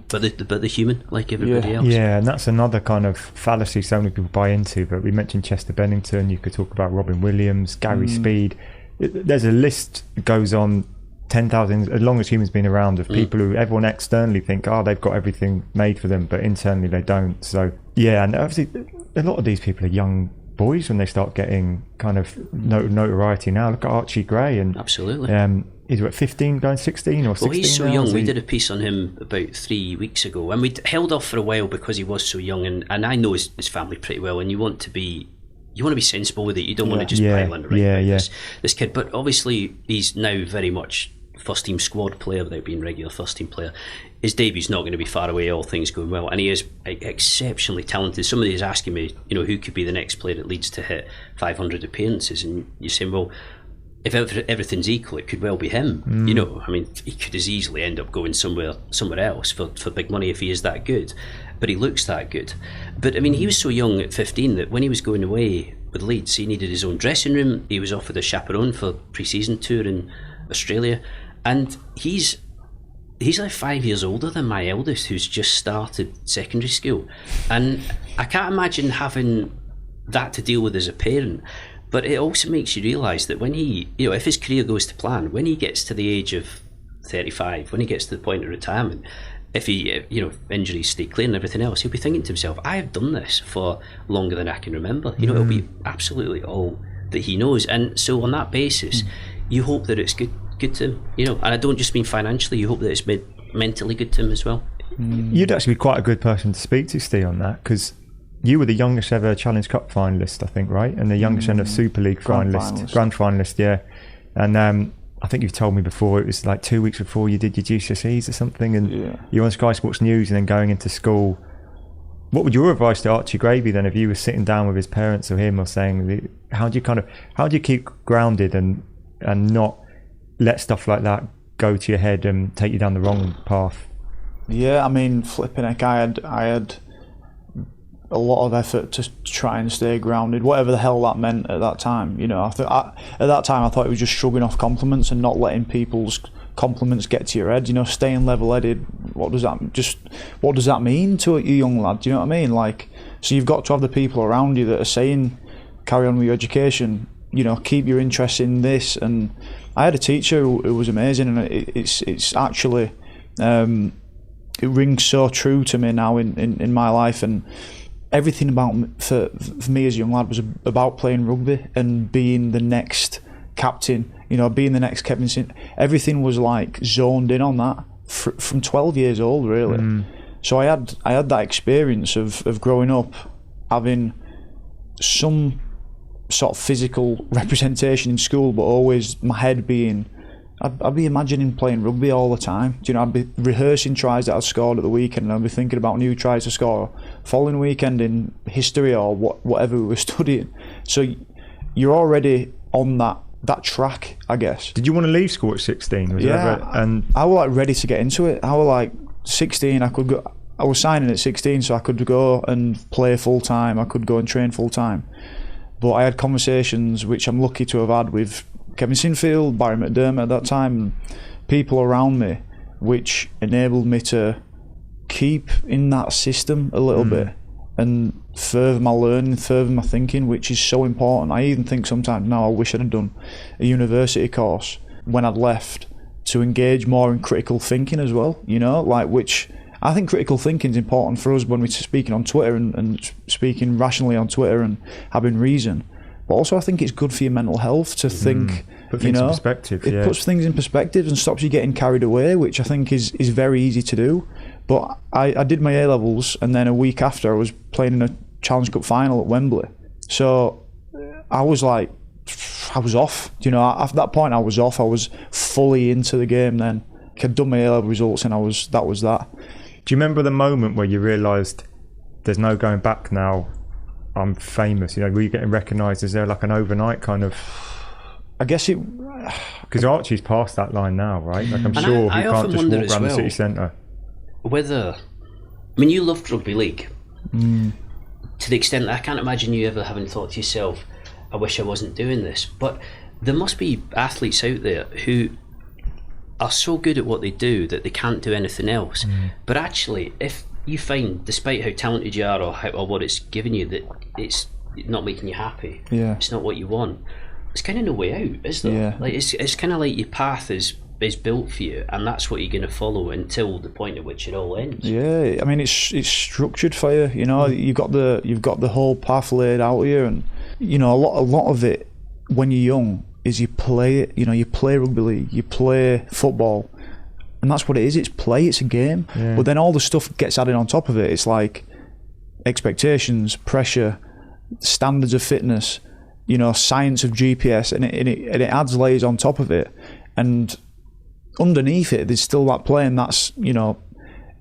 But they're human like everybody else. Yeah, and that's another kind of fallacy so many people buy into. But we mentioned Chester Bennington, you could talk about Robin Williams, Gary Speed. There's a list that goes on 10,000, as long as humans been around, of people who everyone externally think, they've got everything made for them, but internally they don't. So yeah, and obviously a lot of these people are young boys when they start getting kind of notoriety now. Look at Archie Gray, and absolutely. He's what, 15 going 16 or 16 Well, he's so now, young. We did a piece on him about 3 weeks ago, and we'd held off for a while because he was so young, and I know his family pretty well, and you want to be sensible with it. You don't want to just pile in this kid. But obviously he's now very much first team squad player without being regular first team player. His debut's not going to be far away, all things going well, and he is exceptionally talented. Somebody is asking me, you know, who could be the next player that Leeds to hit 500 appearances, and you're saying, well, if everything's equal, it could well be him. You know, I mean, he could as easily end up going somewhere else for big money if he is that good. But he looks that good. But I mean, he was so young at 15 that when he was going away with Leeds. He needed his own dressing room. He was offered a chaperone for pre-season tour in Australia, and he's like 5 years older than my eldest, who's just started secondary school, and I can't imagine having that to deal with as a parent. But it also makes you realise that when he, if his career goes to plan, when he gets to the age of 35, when he gets to the point of retirement, if he, injuries stay clear and everything else, he'll be thinking to himself, I have done this for longer than I can remember. It'll be absolutely all that he knows. And so on that basis, you hope that it's good to him, and I don't just mean financially, you hope that it's mentally good to him as well. You'd actually be quite a good person to speak to, Steve, on that, because you were the youngest ever Challenge Cup finalist, I think, right? And the youngest ever Super League grand finalist, yeah. And I think you've told me before, it was like 2 weeks before you did your GCSEs or something, and you were on Sky Sports News and then going into school. What would your advice to Archie Gravy then, if you were sitting down with his parents or him, or saying, how do you keep grounded and not let stuff like that go to your head and take you down the wrong path? Yeah, I mean, flipping heck, I had a lot of effort to try and stay grounded, whatever the hell that meant at that time. At that time I thought it was just shrugging off compliments and not letting people's compliments get to your head. Staying level-headed. What does that mean to a young lad? Do you know what I mean? Like, so you've got to have the people around you that are saying, carry on with your education. Keep your interest in this. And I had a teacher who was amazing, and it's actually it rings so true to me now in my life. And everything about for me as a young lad was about playing rugby and being the next captain, being the next Kevin Sin. Everything was like zoned in on that from 12 years old, really. So I had that experience of growing up, having some sort of physical representation in school, but always my head being, I'd be imagining playing rugby all the time. I'd be rehearsing tries that I'd scored at the weekend, and I'd be thinking about new tries to score following weekend in history or whatever we were studying. So you're already on that track, I guess. Did you want to leave school at 16? And I was like ready to get into it. I was like 16. I could go. I was signing at 16, so I could go and play full time. I could go and train full time. But I had conversations, which I'm lucky to have had, with Kevin Sinfield, Barry McDermott at that time, people around me, which enabled me to keep in that system a little bit and further my learning, further my thinking, which is so important. I even think sometimes now I wish I'd have done a university course when I'd left to engage more in critical thinking as well, which I think critical thinking is important for us when we're speaking on Twitter and speaking rationally on Twitter and having reason. But also I think it's good for your mental health to think, put things in perspective. It puts things in perspective and stops you getting carried away, which I think is very easy to do. But I did my A-levels, and then a week after I was playing in a Challenge Cup final at Wembley. So I was like, I was off. After that point I was off. I was fully into the game then. I'd done my A-level results, and that was that. Do you remember the moment where you realised there's no going back now? I'm famous. Were you getting recognised? Is there like an overnight kind of? I guess it. Because Archie's past that line now, right? Like, I'm sure he can't just walk around the city centre. Whether, you loved rugby league to the extent that I can't imagine you ever having thought to yourself, I wish I wasn't doing this. But there must be athletes out there who are so good at what they do that they can't do anything else. But actually, if you find, despite how talented you are or what it's giving you, that it's not making you happy, it's not what you want, there's kind of no way out, is there? Yeah. Like it's kind of like your path is built for you, and that's what you're going to follow until the point at which it all ends. Yeah, it's structured for you. You've got the whole path laid out here, and a lot of it when you're young is you play it. You play rugby league, you play football, and that's what it is. It's play. It's a game. Yeah. But then all the stuff gets added on top of it. It's like expectations, pressure, standards of fitness, science of GPS, and it adds layers on top of it. And underneath it, there's still that play, and that's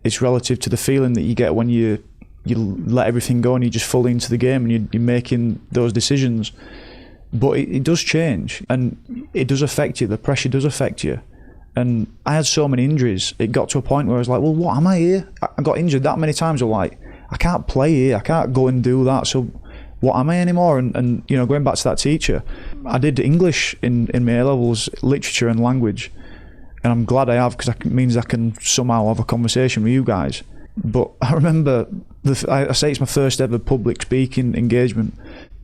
it's relative to the feeling that you get when you let everything go and you're just fully into the game and you're making those decisions. But it does change, and it does affect you. The pressure does affect you. And I had so many injuries, it got to a point where I was like, well, what am I here? I got injured that many times. I'm like, I can't play here. I can't go and do that. So what am I anymore? And you know, going back to that teacher, I did English in my A-levels, literature and language, and I'm glad I have, because it means I can somehow have a conversation with you guys. But I remember, I say it's my first ever public speaking engagement.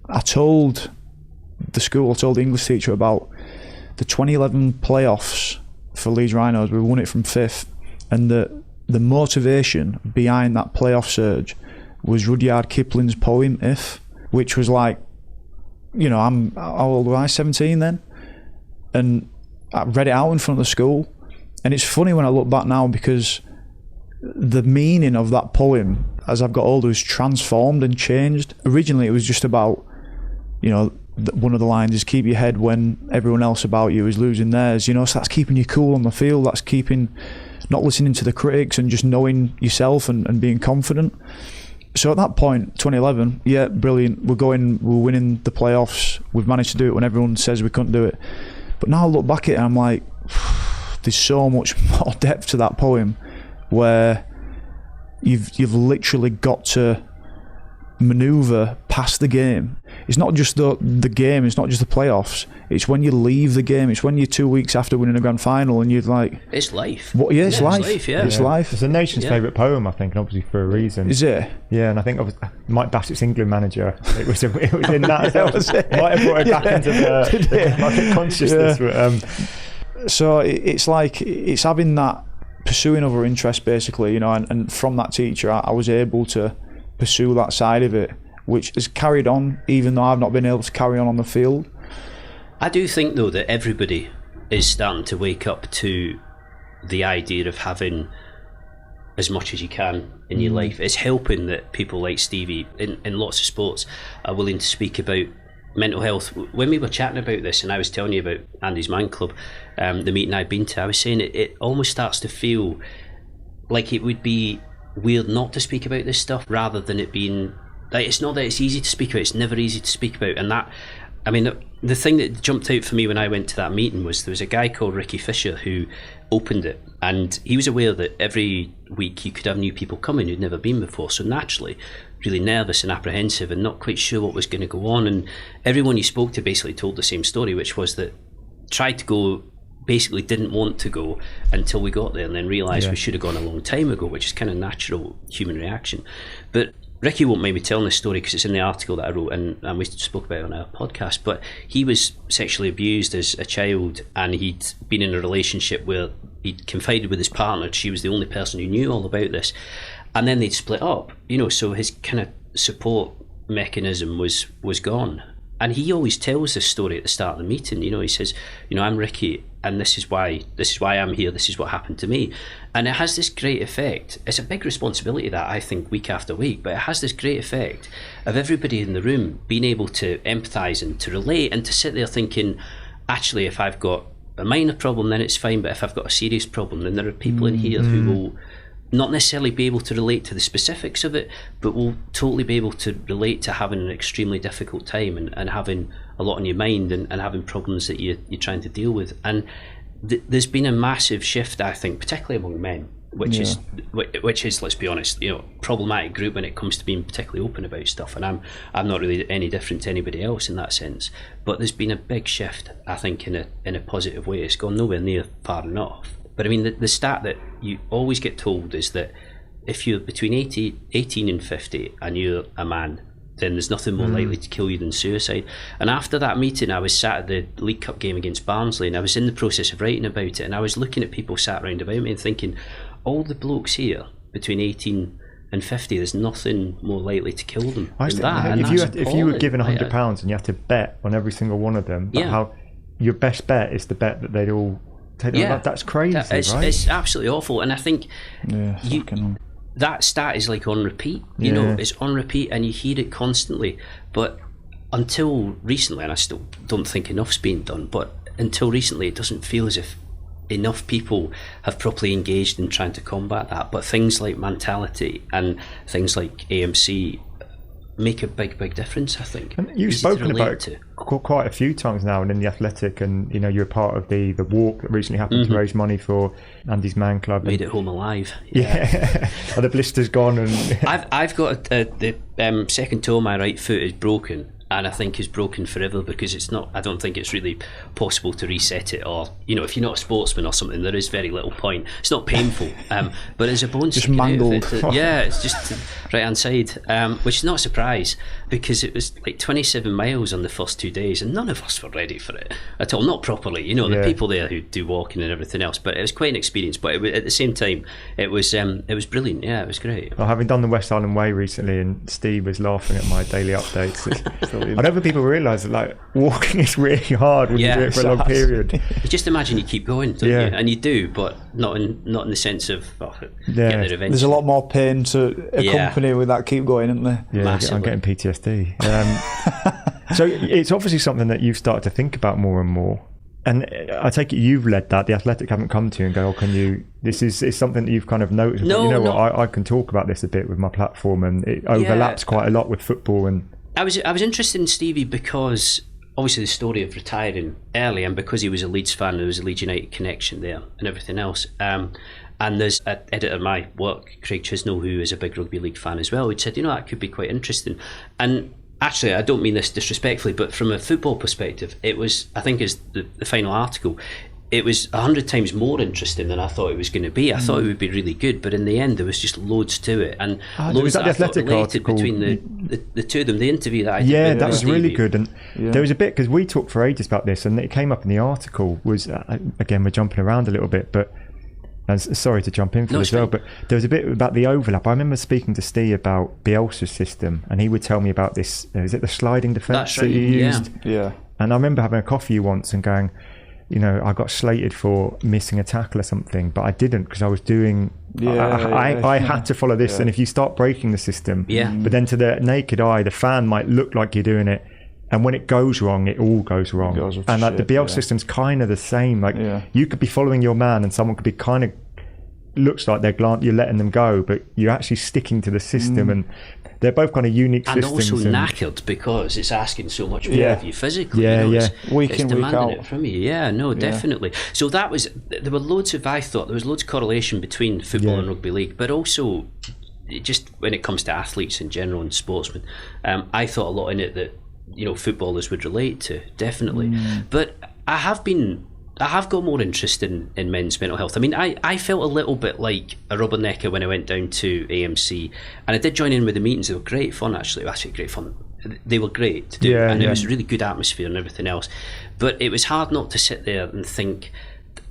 I told the English teacher about the 2011 playoffs for Leeds Rhinos. We won it from 5th, and the motivation behind that playoff surge was Rudyard Kipling's poem "If," which was like, you know, how old was I? 17 then, and I read it out in front of the school. And it's funny when I look back now, because the meaning of that poem as I've got older has transformed and changed. Originally it was just about, you know, one of the lines is keep your head when everyone else about you is losing theirs, you know, so that's keeping you cool on the field, that's keeping, not listening to the critics and just knowing yourself and being confident. So at that point, 2011, yeah, brilliant, we're winning the playoffs, we've managed to do it when everyone says we couldn't do it. But now I look back at it and I'm like, there's so much more depth to that poem, where you've literally got to manoeuvre past the game. It's not just the game, it's not just the playoffs, it's when you leave the game, it's when you're 2 weeks after winning a grand final and you're like, it's life. What? Yeah, it's life. It's life. It's the nation's favourite poem, I think, and obviously for a reason. Is it? Yeah, and I think Mike Bassett's England manager, it was in that. It might have brought it back into the market consciousness. Yeah. But, so it's like, it's having that, pursuing other interests basically, you know, and from that teacher I was able to pursue that side of it, which has carried on even though I've not been able to carry on the field. I do think though that everybody is starting to wake up to the idea of having as much as you can in your life. It's helping that people like Stevie in lots of sports are willing to speak about mental health. When we were chatting about this and I was telling you about Andy's Man Club, the meeting I've been to, I was saying it almost starts to feel like it would be weird not to speak about this stuff, rather than it being like, it's not that it's easy to speak about, it's never easy to speak about. And that, I mean, the thing that jumped out for me when I went to that meeting was there was a guy called Ricky Fisher who opened it, and he was aware that every week you could have new people coming who'd never been before, so naturally really nervous and apprehensive and not quite sure what was going to go on. And everyone you spoke to basically told the same story, which was that tried to go, basically didn't want to go until we got there, and then realised we should have gone a long time ago, which is kind of natural human reaction. But Ricky won't mind me telling this story because it's in the article that I wrote and we spoke about it on our podcast, but he was sexually abused as a child, and he'd been in a relationship where he'd confided with his partner. She was the only person who knew all about this, and then they'd split up, you know, so his kind of support mechanism was gone. And he always tells this story at the start of the meeting, you know, he says, you know, I'm Ricky and this is why I'm here, this is what happened to me. And it has this great effect. It's a big responsibility, that, I think, week after week, but it has this great effect of everybody in the room being able to empathise and to relate and to sit there thinking, actually, if I've got a minor problem, then it's fine, but if I've got a serious problem, then there are people in here who will not necessarily be able to relate to the specifics of it, but will totally be able to relate to having an extremely difficult time and having a lot on your mind and having problems that you're trying to deal with. And there's been a massive shift, I think, particularly among men, which is, let's be honest, you know, problematic group when it comes to being particularly open about stuff. And I'm not really any different to anybody else in that sense. But there's been a big shift, I think, in a positive way. It's gone nowhere near far enough. But I mean, the stat that you always get told is that if you're between 18 and 50 and you're a man, then there's nothing more likely to kill you than suicide. And after that meeting, I was sat at the League Cup game against Barnsley, and I was in the process of writing about it, and I was looking at people sat around about me and thinking, all the blokes here between 18 and 50, there's nothing more likely to kill them than that. If you were given £100 and you had to bet on every single one of them, how your best bet is the bet that they'd all take them. That's crazy, right? It's absolutely awful. And I think that stat is like on repeat, you know, it's on repeat and you hear it constantly. But until recently, and I still don't think enough's being done, but until recently it doesn't feel as if enough people have properly engaged in trying to combat that. But things like Mentality and things like AMC make a big difference, I think. And you've spoken about it quite a few times now, and in The Athletic, and you're part of the walk that recently happened to raise money for Andy's Man Club. Made it home alive. Yeah. Are the blisters gone? And I've got the second toe of my right foot is broken, and I think is broken forever, because it's not. I don't think it's really possible to reset it, or if you're not a sportsman or something, there is very little point. It's not painful, but as a bone just mangled. It's just right hand side, which is not a surprise, because it was like 27 miles on the first 2 days, and none of us were ready for it at all. Not properly, the people there who do walking and everything else. But it was quite an experience. But at the same time, it was brilliant. Yeah, it was great. Well, having done the West Island Way recently, and Steve was laughing at my daily updates. I don't think people realise that like walking is really hard when you do it for a long period. You just imagine you keep going, don't you? And you do, but not in the sense of get there eventually. There's a lot more pain to accompany with that keep going, isn't there? Yeah, I'm getting PTSD. So it's obviously something that you've started to think about more and more. And I take it you've led that. The Athletic haven't come to you and go, "Oh, can you?" This is something that you've kind of noticed. No, what? I can talk about this a bit with my platform, and it overlaps quite a lot with football. And I was interested in Stevie because obviously the story of retiring early, and because he was a Leeds fan, there was a Leeds United connection there and everything else. And there's an editor of my work, Craig Chisnell, who is a big rugby league fan as well, who said, that could be quite interesting. And actually, I don't mean this disrespectfully, but from a football perspective, it was, I think, as the final article, it was 100 times more interesting than I thought it was going to be. I thought it would be really good, but in the end, there was just loads to it, and loads that I thought related between the two of them. The interview that I did, that was really good. And there was a bit, because we talked for ages about this, and it came up in the article. Was again, we're jumping around a little bit, but. And sorry to jump in for this as well, but there was a bit about the overlap. I remember speaking to Steve about Bielsa's system, and he would tell me about this. Is it the sliding defence that you used? Yeah. And I remember having a coffee once and going, I got slated for missing a tackle or something, but I didn't, because I was doing. I had to follow this, and if you start breaking the system, but then to the naked eye, the fan might look like you're doing it. And when it goes wrong, it all goes wrong. And like the Bielsa system's kind of the same. Like you could be following your man, and someone could be kind of looks like you're letting them go, but you're actually sticking to the system. And they're both kind of unique systems. And also knackered, because it's asking so much more of you physically. Week it's in, week out. It from you. Definitely. So there was loads of correlation between football and rugby league, but also just when it comes to athletes in general and sportsmen, I thought a lot in it that footballers would relate to, definitely. But I have got more interest in men's mental health. I mean, I felt a little bit like a rubbernecker when I went down to AMC, and I did join in with the meetings. They were great fun, actually great fun. They were great to do, and it was a really good atmosphere and everything else. But it was hard not to sit there and think,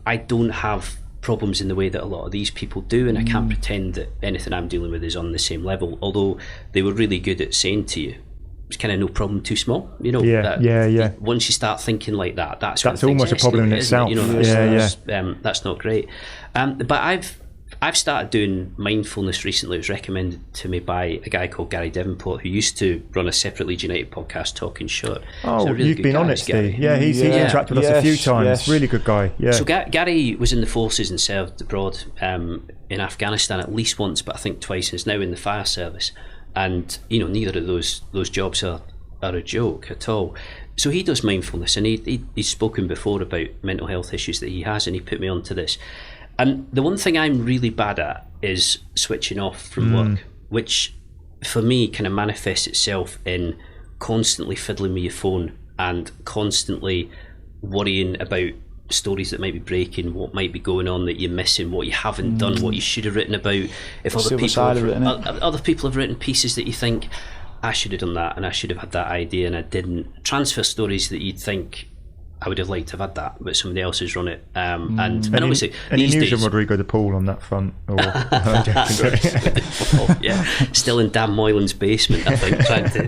I don't have problems in the way that a lot of these people do, and I can't pretend that anything I'm dealing with is on the same level, although they were really good at saying to you, it's kind of no problem too small, once you start thinking like that, that's almost a problem in itself. That's not great. But I've started doing mindfulness recently. It was recommended to me by a guy called Gary Devonport, who used to run a separate Leeds United podcast, Talking Short. You've been on it, Steve. He's interacted with us a few times. Really good guy. So Gary was in the forces and served abroad in Afghanistan at least once, but I think twice, and is now in the fire service. And neither of those jobs are a joke at all. So he does mindfulness, and he's spoken before about mental health issues that he has, and he put me onto this. And the one thing I'm really bad at is switching off from work, which for me kind of manifests itself in constantly fiddling with your phone and constantly worrying about stories that might be breaking, what might be going on that you're missing, what you haven't done, what you should have written about. If other people have written pieces that you think, I should have done that, and I should have had that idea and I didn't. Transfer stories that you'd think, I would have liked to have had that, but somebody else has run it. And obviously, any news on Rodrigo de Paul on that front? Still in Dan Moylan's basement, I think,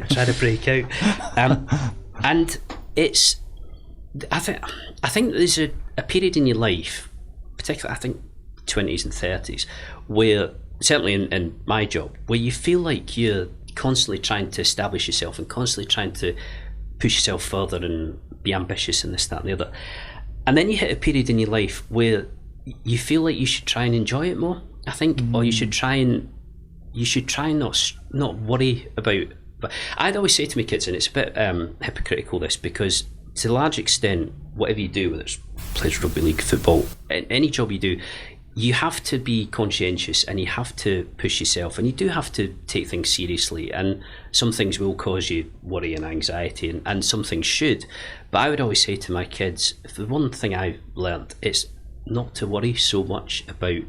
trying to break out. And it's, I think there's a period in your life, particularly I think 20s and 30s, where certainly in my job, where you feel like you're constantly trying to establish yourself and constantly trying to push yourself further and be ambitious and this, that and the other. And then you hit a period in your life where you feel like you should try and enjoy it more, I think, or you should try and not worry about But I'd always say to my kids, and it's a bit hypocritical this, because to a large extent, whatever you do, whether it's plays rugby league, football, any job you do, you have to be conscientious and you have to push yourself, and you do have to take things seriously, and some things will cause you worry and anxiety, and some things should. But I would always say to my kids, if the one thing I've learned, it's not to worry so much about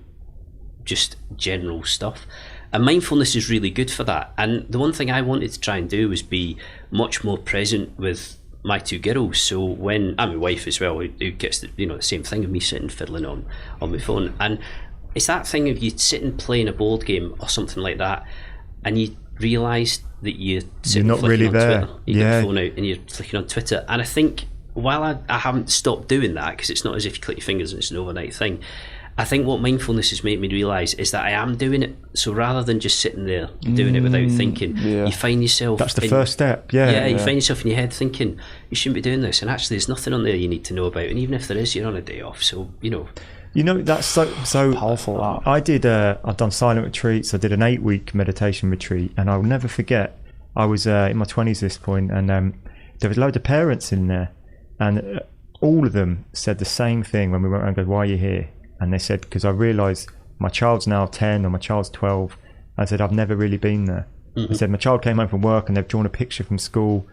just general stuff, and mindfulness is really good for that. And the one thing I wanted to try and do was be much more present with my two girls. So when I'm my wife as well, who gets the same thing of me sitting fiddling on my phone, and it's that thing of you sitting playing a board game or something like that, and you realise that you're not really on there. Twitter. You get the phone out and you're clicking on Twitter. And I think while I haven't stopped doing that, because it's not as if you click your fingers and it's an overnight thing, I think what mindfulness has made me realise is that I am doing it. So rather than just sitting there doing it without thinking, you find yourself... That's the first step, yeah. You find yourself in your head thinking, you shouldn't be doing this. And actually, there's nothing on there you need to know about. And even if there is, you're on a day off. So, that's so powerful. I've done silent retreats. I did an 8-week meditation retreat. And I'll never forget, I was in my 20s at this point, and there was a load of parents in there. And all of them said the same thing when we went around and go, why are you here? And they said, because I realised my child's now 10 or my child's 12. I said, I've never really been there. I said, my child came home from work and they've drawn a picture from school,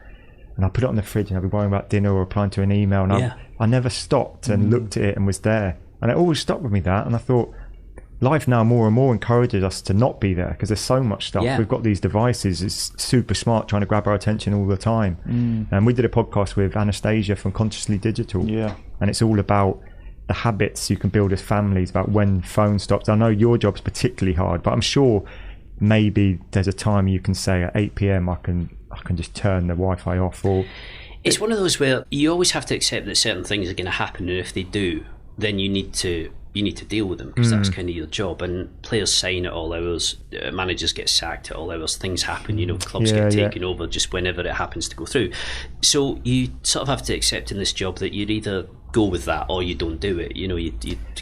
and I put it on the fridge and I'll be worrying about dinner or replying to an email. And I never stopped and looked at it and was there. And it always stuck with me, that. And I thought, life now more and more encourages us to not be there, because there's so much stuff. We've got these devices. It's super smart trying to grab our attention all the time. And we did a podcast with Anastasia from Consciously Digital. And it's all about the habits you can build as families, about when phone stops. I know your job's particularly hard, but I'm sure maybe there's a time you can say at 8 p.m. I can just turn the Wi-Fi off. Or it's one of those where you always have to accept that certain things are going to happen, and if they do, then you need to deal with them, because that's kind of your job. And players sign at all hours, managers get sacked at all hours, things happen, clubs get taken over just whenever it happens to go through. So you sort of have to accept in this job that you'd either go with that or you don't do it. You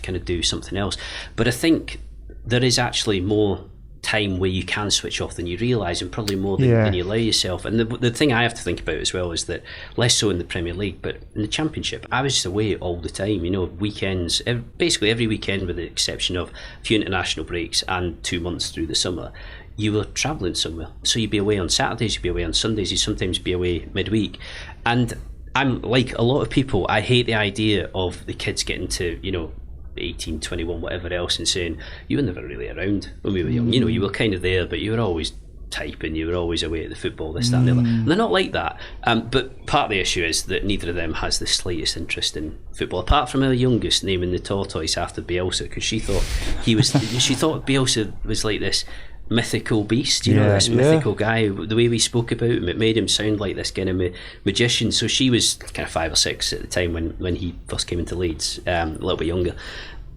kind of do something else. But I think there is actually more time where you can switch off than you realise, and probably more than you allow yourself. And the thing I have to think about as well is that, less so in the Premier League, but in the Championship, I was just away all the time, weekends, basically every weekend with the exception of a few international breaks and 2 months through the summer, you were travelling somewhere. So you'd be away on Saturdays, you'd be away on Sundays, you'd sometimes be away midweek. And I'm like a lot of people, I hate the idea of the kids getting to, 18, 21, whatever else, and saying, you were never really around when we were young. You were kind of there, but you were always typing, you were always away at the football, this, that, and the other. And they're not like that. But part of the issue is that neither of them has the slightest interest in football, apart from her youngest naming the tortoise after Bielsa, because she thought she thought Bielsa was like this mythical beast, this mythical guy. The way we spoke about him, it made him sound like this kind of magician. So she was kind of 5 or 6 at the time when he first came into Leeds, a little bit younger,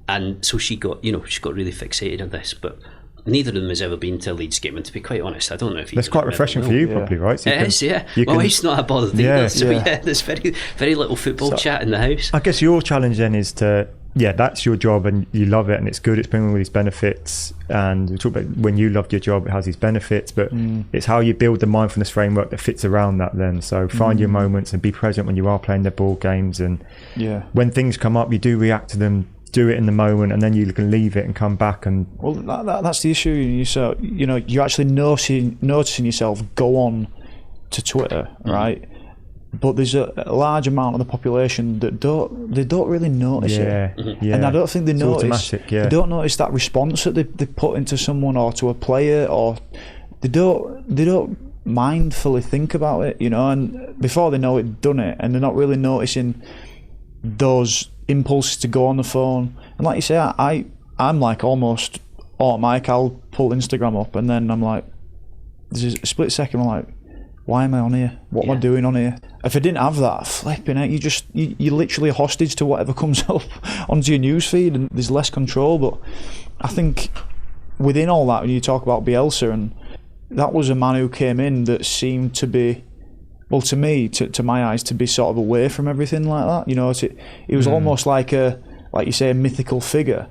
and so she got really fixated on this. But neither of them has ever been to a Leeds game, and to be quite honest, I don't know if that's quite refreshing for you, probably, right? So it is, yeah. My wife's not a bothered either, so there's very, very little football chat in the house. I guess your challenge then is to, that's your job and you love it and it's good, it's bringing all these benefits, and we talk about when you loved your job, it has these benefits, but it's how you build the mindfulness framework that fits around that then. So find your moments and be present when you are playing the board games, and when things come up, you do react to them, do it in the moment, and then you can leave it and come back. And that's the issue. You're actually noticing yourself go on to Twitter, right? But there's a large amount of the population that don't really notice it, and I don't think they notice. They don't notice that response that they put into someone or to a player, or they don't mindfully think about it, and before they know it, done it, and they're not really noticing those impulses to go on the phone. And like you say, I'm like almost automatic. I'll pull Instagram up and then I'm like, there's a split second, I'm like, why am I on here? What am I doing on here? If I didn't have that, flipping it, you're literally a hostage to whatever comes up onto your newsfeed, and there's less control. But I think within all that, when you talk about Bielsa, and that was a man who came in that seemed to be, well, to me, to my eyes, to be sort of away from everything like that. He was almost like you say, a mythical figure,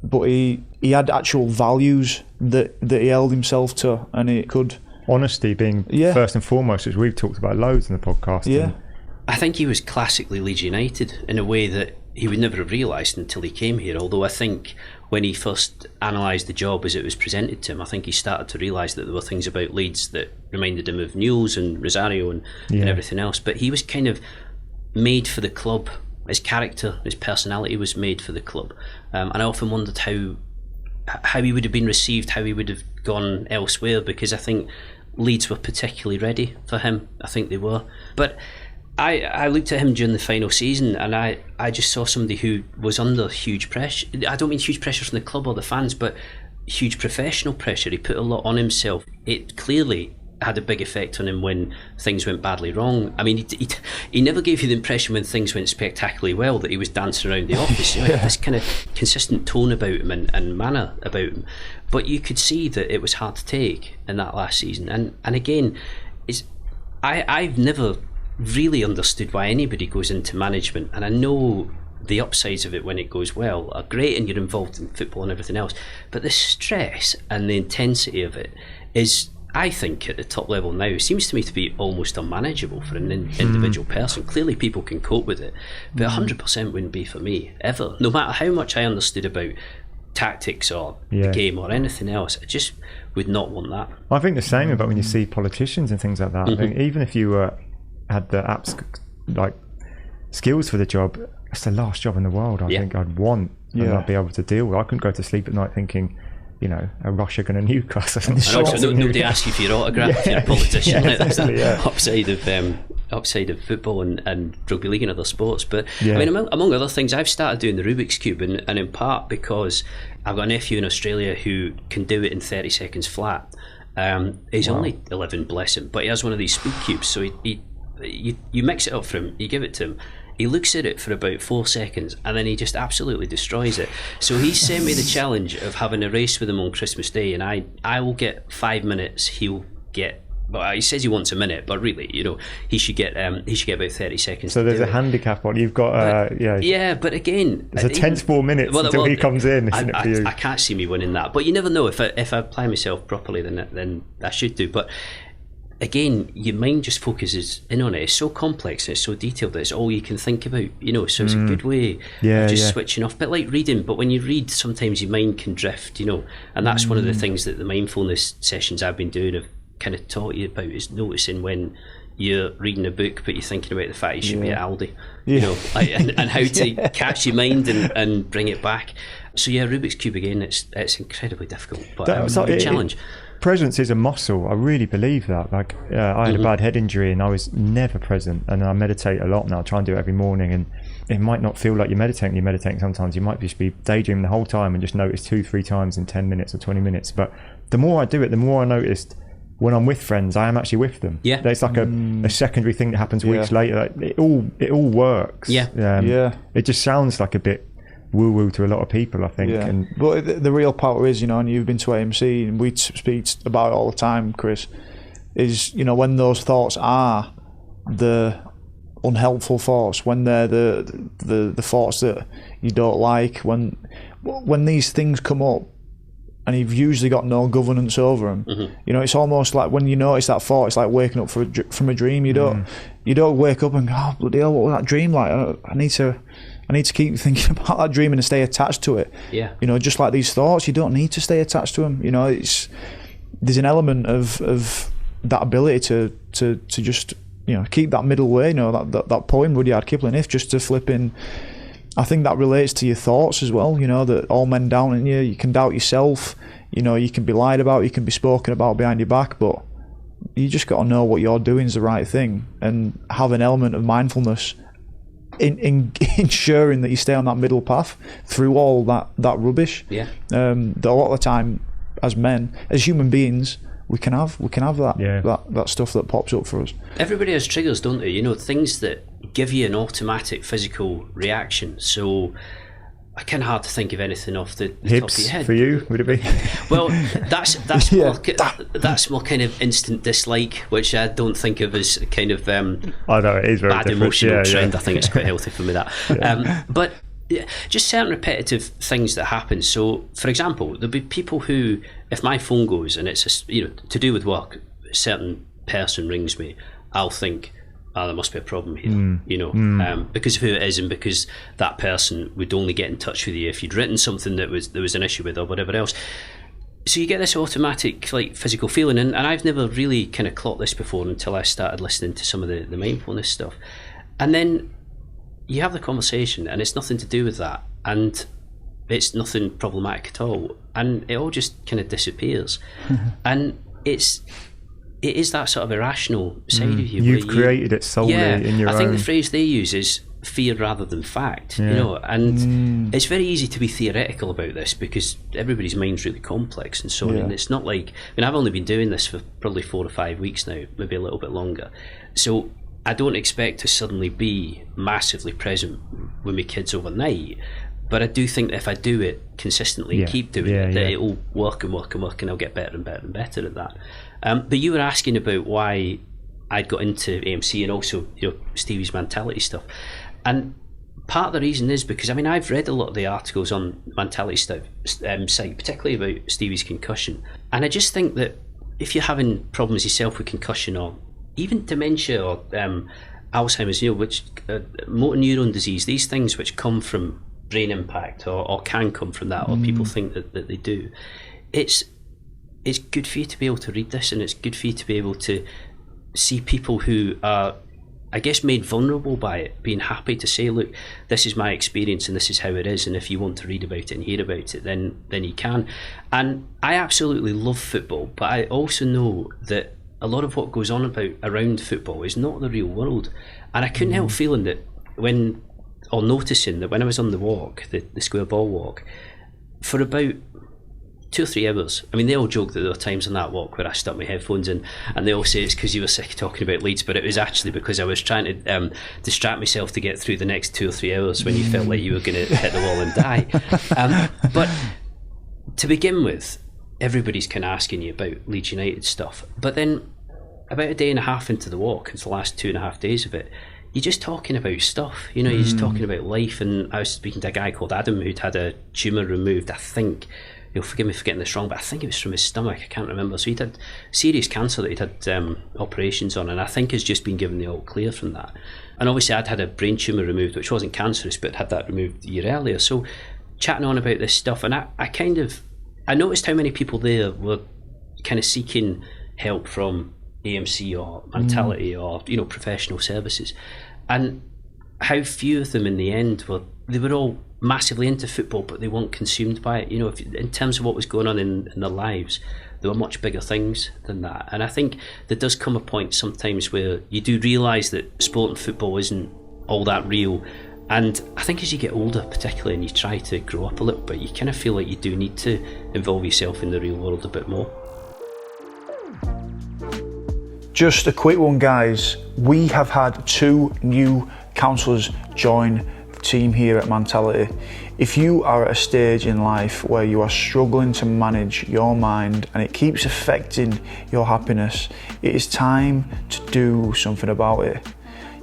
but he had actual values that he held himself to, and he could honesty being first and foremost, which we've talked about loads in the podcast. Yeah. I think he was classically Leeds United in a way that he would never have realised until he came here. Although I think when he first analysed the job as it was presented to him, I think he started to realise that there were things about Leeds that reminded him of Newell's and Rosario and everything else. But he was kind of made for the club. His character, his personality was made for the club. And I often wondered how he would have been received, how he would have gone elsewhere, because I think Leeds were particularly ready for him. I think they were. But I looked at him during the final season, and I just saw somebody who was under huge pressure. I don't mean huge pressure from the club or the fans, but huge professional pressure. He put a lot on himself. It clearly had a big effect on him when things went badly wrong. I mean, he never gave you the impression when things went spectacularly well that he was dancing around the office. He had this kind of consistent tone about him and manner about him. But you could see that it was hard to take in that last season. And again, I've never really understood why anybody goes into management, and I know the upsides of it when it goes well are great and you're involved in football and everything else, but the stress and the intensity of it is, I think, at the top level now, seems to me to be almost unmanageable for an individual person. Clearly people can cope with it, but 100% wouldn't be for me, ever. No matter how much I understood about tactics or the game or anything else, I just would not want that. I think the same about when you see politicians and things like that. I think even if you had the skills for the job, it's the last job in the world I think I'd want and I'd be able to deal with. I couldn't go to sleep at night thinking, you know, are Russia going to nuke us? Nobody asks you for your autograph if you're a politician. That's the upside of football and rugby league and other sports. But I mean, among other things, I've started doing the Rubik's Cube, and in part because I've got a nephew in Australia who can do it in 30 seconds flat. He's only 11, bless him, but he has one of these speed cubes, so you mix it up for him, you give it to him, he looks at it for about 4 seconds and then he just absolutely destroys it. So he sent me the challenge of having a race with him on Christmas Day, and I will get 5 minutes, he'll get, well, he says he wants a minute, but really, you know, he should get about 30 seconds. So there's a handicap on. You've got but again, there's a tense 4 minutes until he comes in, isn't it, for you? I can't see me winning that, but you never know. If I apply myself properly, then I should do. But again, your mind just focuses in on it. It's so complex and it's so detailed that it's all you can think about, you know, so it's a good way of just switching off. A bit like reading, but when you read, sometimes your mind can drift, you know, and that's one of the things that the mindfulness sessions I've been doing have kind of taught you about, is noticing when you're reading a book but you're thinking about the fact you should be at Aldi, you know, and how to catch your mind and bring it back. So Rubik's Cube again, it's incredibly difficult, but a good challenge. Presence is a muscle. I really believe that. Like I had a bad head injury and I was never present, and I meditate a lot now. I try and do it every morning, and it might not feel like you're meditating sometimes. You might just be daydreaming the whole time and just notice 2-3 times in 10 minutes or 20 minutes. But the more I do it, the more I noticed when I'm with friends, I am actually with them. Yeah, there's like a secondary thing that happens weeks later. Like, it all works. It just sounds like a bit woo-woo to a lot of people, I think. But the real power is, you know, and you've been to AMC and we speak about it all the time, Chris, is, you know, when those thoughts are the unhelpful thoughts, when they're the thoughts that you don't like, when these things come up and you've usually got no governance over them, you know, it's almost like when you notice that thought, it's like waking up from a dream. You don't wake up and go, oh, bloody hell, what was that dream like? I need to keep thinking about that dream and stay attached to it. Yeah. You know, just like these thoughts, you don't need to stay attached to them. You know, there's an element of that ability to just, you know, keep that middle way. You know, that poem Rudyard Kipling, if just to flip in. I think that relates to your thoughts as well. You know, that all men doubt in you. You can doubt yourself. You know, you can be lied about. You can be spoken about behind your back, but you just got to know what you're doing is the right thing and have an element of mindfulness in ensuring that you stay on that middle path through all that rubbish. That a lot of the time, as men, as human beings, we can have that stuff that pops up for us. Everybody has triggers, don't they? You know, things that give you an automatic physical reaction. So I kind of hard to think of anything off the top of your head. For you, would it be? Well, that's more kind of instant dislike, which I don't think of as kind of I know it is very bad emotional trend. I think it's quite healthy for me that. But just certain repetitive things that happen. So, for example, there'll be people who, if my phone goes and it's to do with work, a certain person rings me, I'll think, there must be a problem here, because of who it is, and because that person would only get in touch with you if you'd written something that there was an issue with, or whatever else. So you get this automatic like physical feeling, and I've never really kind of clocked this before until I started listening to some of the mindfulness stuff. And then you have the conversation, and it's nothing to do with that, and it's nothing problematic at all, and it all just kind of disappears. And it is that sort of irrational side of you. You've created it solely in your own. I think the phrase they use is fear rather than fact, and it's very easy to be theoretical about this because everybody's mind's really complex and so on. And it's not like, I've only been doing this for probably 4 or 5 weeks now, maybe a little bit longer. So I don't expect to suddenly be massively present with my kids overnight. But I do think that if I do it consistently and keep doing it, that it'll work and work and work, and I'll get better and better and better at that. But you were asking about why I'd got into AMC and also Stevie's mentality stuff. And part of the reason is because, I've read a lot of the articles on mentality stuff, site, particularly about Stevie's concussion. And I just think that if you're having problems yourself with concussion or even dementia or Alzheimer's, which motor neuron disease, these things which come from brain impact or can come from that, or people think that they do, it's good for you to be able to read this, and it's good for you to be able to see people who are, I guess, made vulnerable by it, being happy to say, look, this is my experience and this is how it is, and if you want to read about it and hear about it, then you can. And I absolutely love football, but I also know that a lot of what goes on around football is not the real world. And I couldn't help feeling that noticing that when I was on the walk, the square ball walk, for about 2 or 3 hours, they all joke that there were times on that walk where I stuck my headphones in, and they all say it's because you were sick of talking about Leeds, but it was actually because I was trying to distract myself to get through the next 2 or 3 hours when you felt like you were going to hit the wall and die. But to begin with, everybody's kind of asking you about Leeds United stuff, but then about a day and a half into the walk, into the last 2.5 days of it, you're just talking about stuff, you're just talking about life. And I was speaking to a guy called Adam who'd had a tumour removed, I think, you'll forgive me for getting this wrong, but I think it was from his stomach, I can't remember. So he'd had serious cancer that he'd had operations on, and I think has just been given the all clear from that. And obviously I'd had a brain tumour removed, which wasn't cancerous, but had that removed a year earlier. So chatting on about this stuff, and I noticed how many people there were kind of seeking help from AMC or mentality or professional services, and how few of them in the end were all massively into football, but they weren't consumed by it. In terms of what was going on in their lives, there were much bigger things than that. And I think there does come a point sometimes where you do realise that sport and football isn't all that real. And I think as you get older, particularly, and you try to grow up a little bit, you kind of feel like you do need to involve yourself in the real world a bit more. Just a quick one, guys. We have had 2 new counsellors join the team here at Mentality. If you are at a stage in life where you are struggling to manage your mind and it keeps affecting your happiness, it is time to do something about it.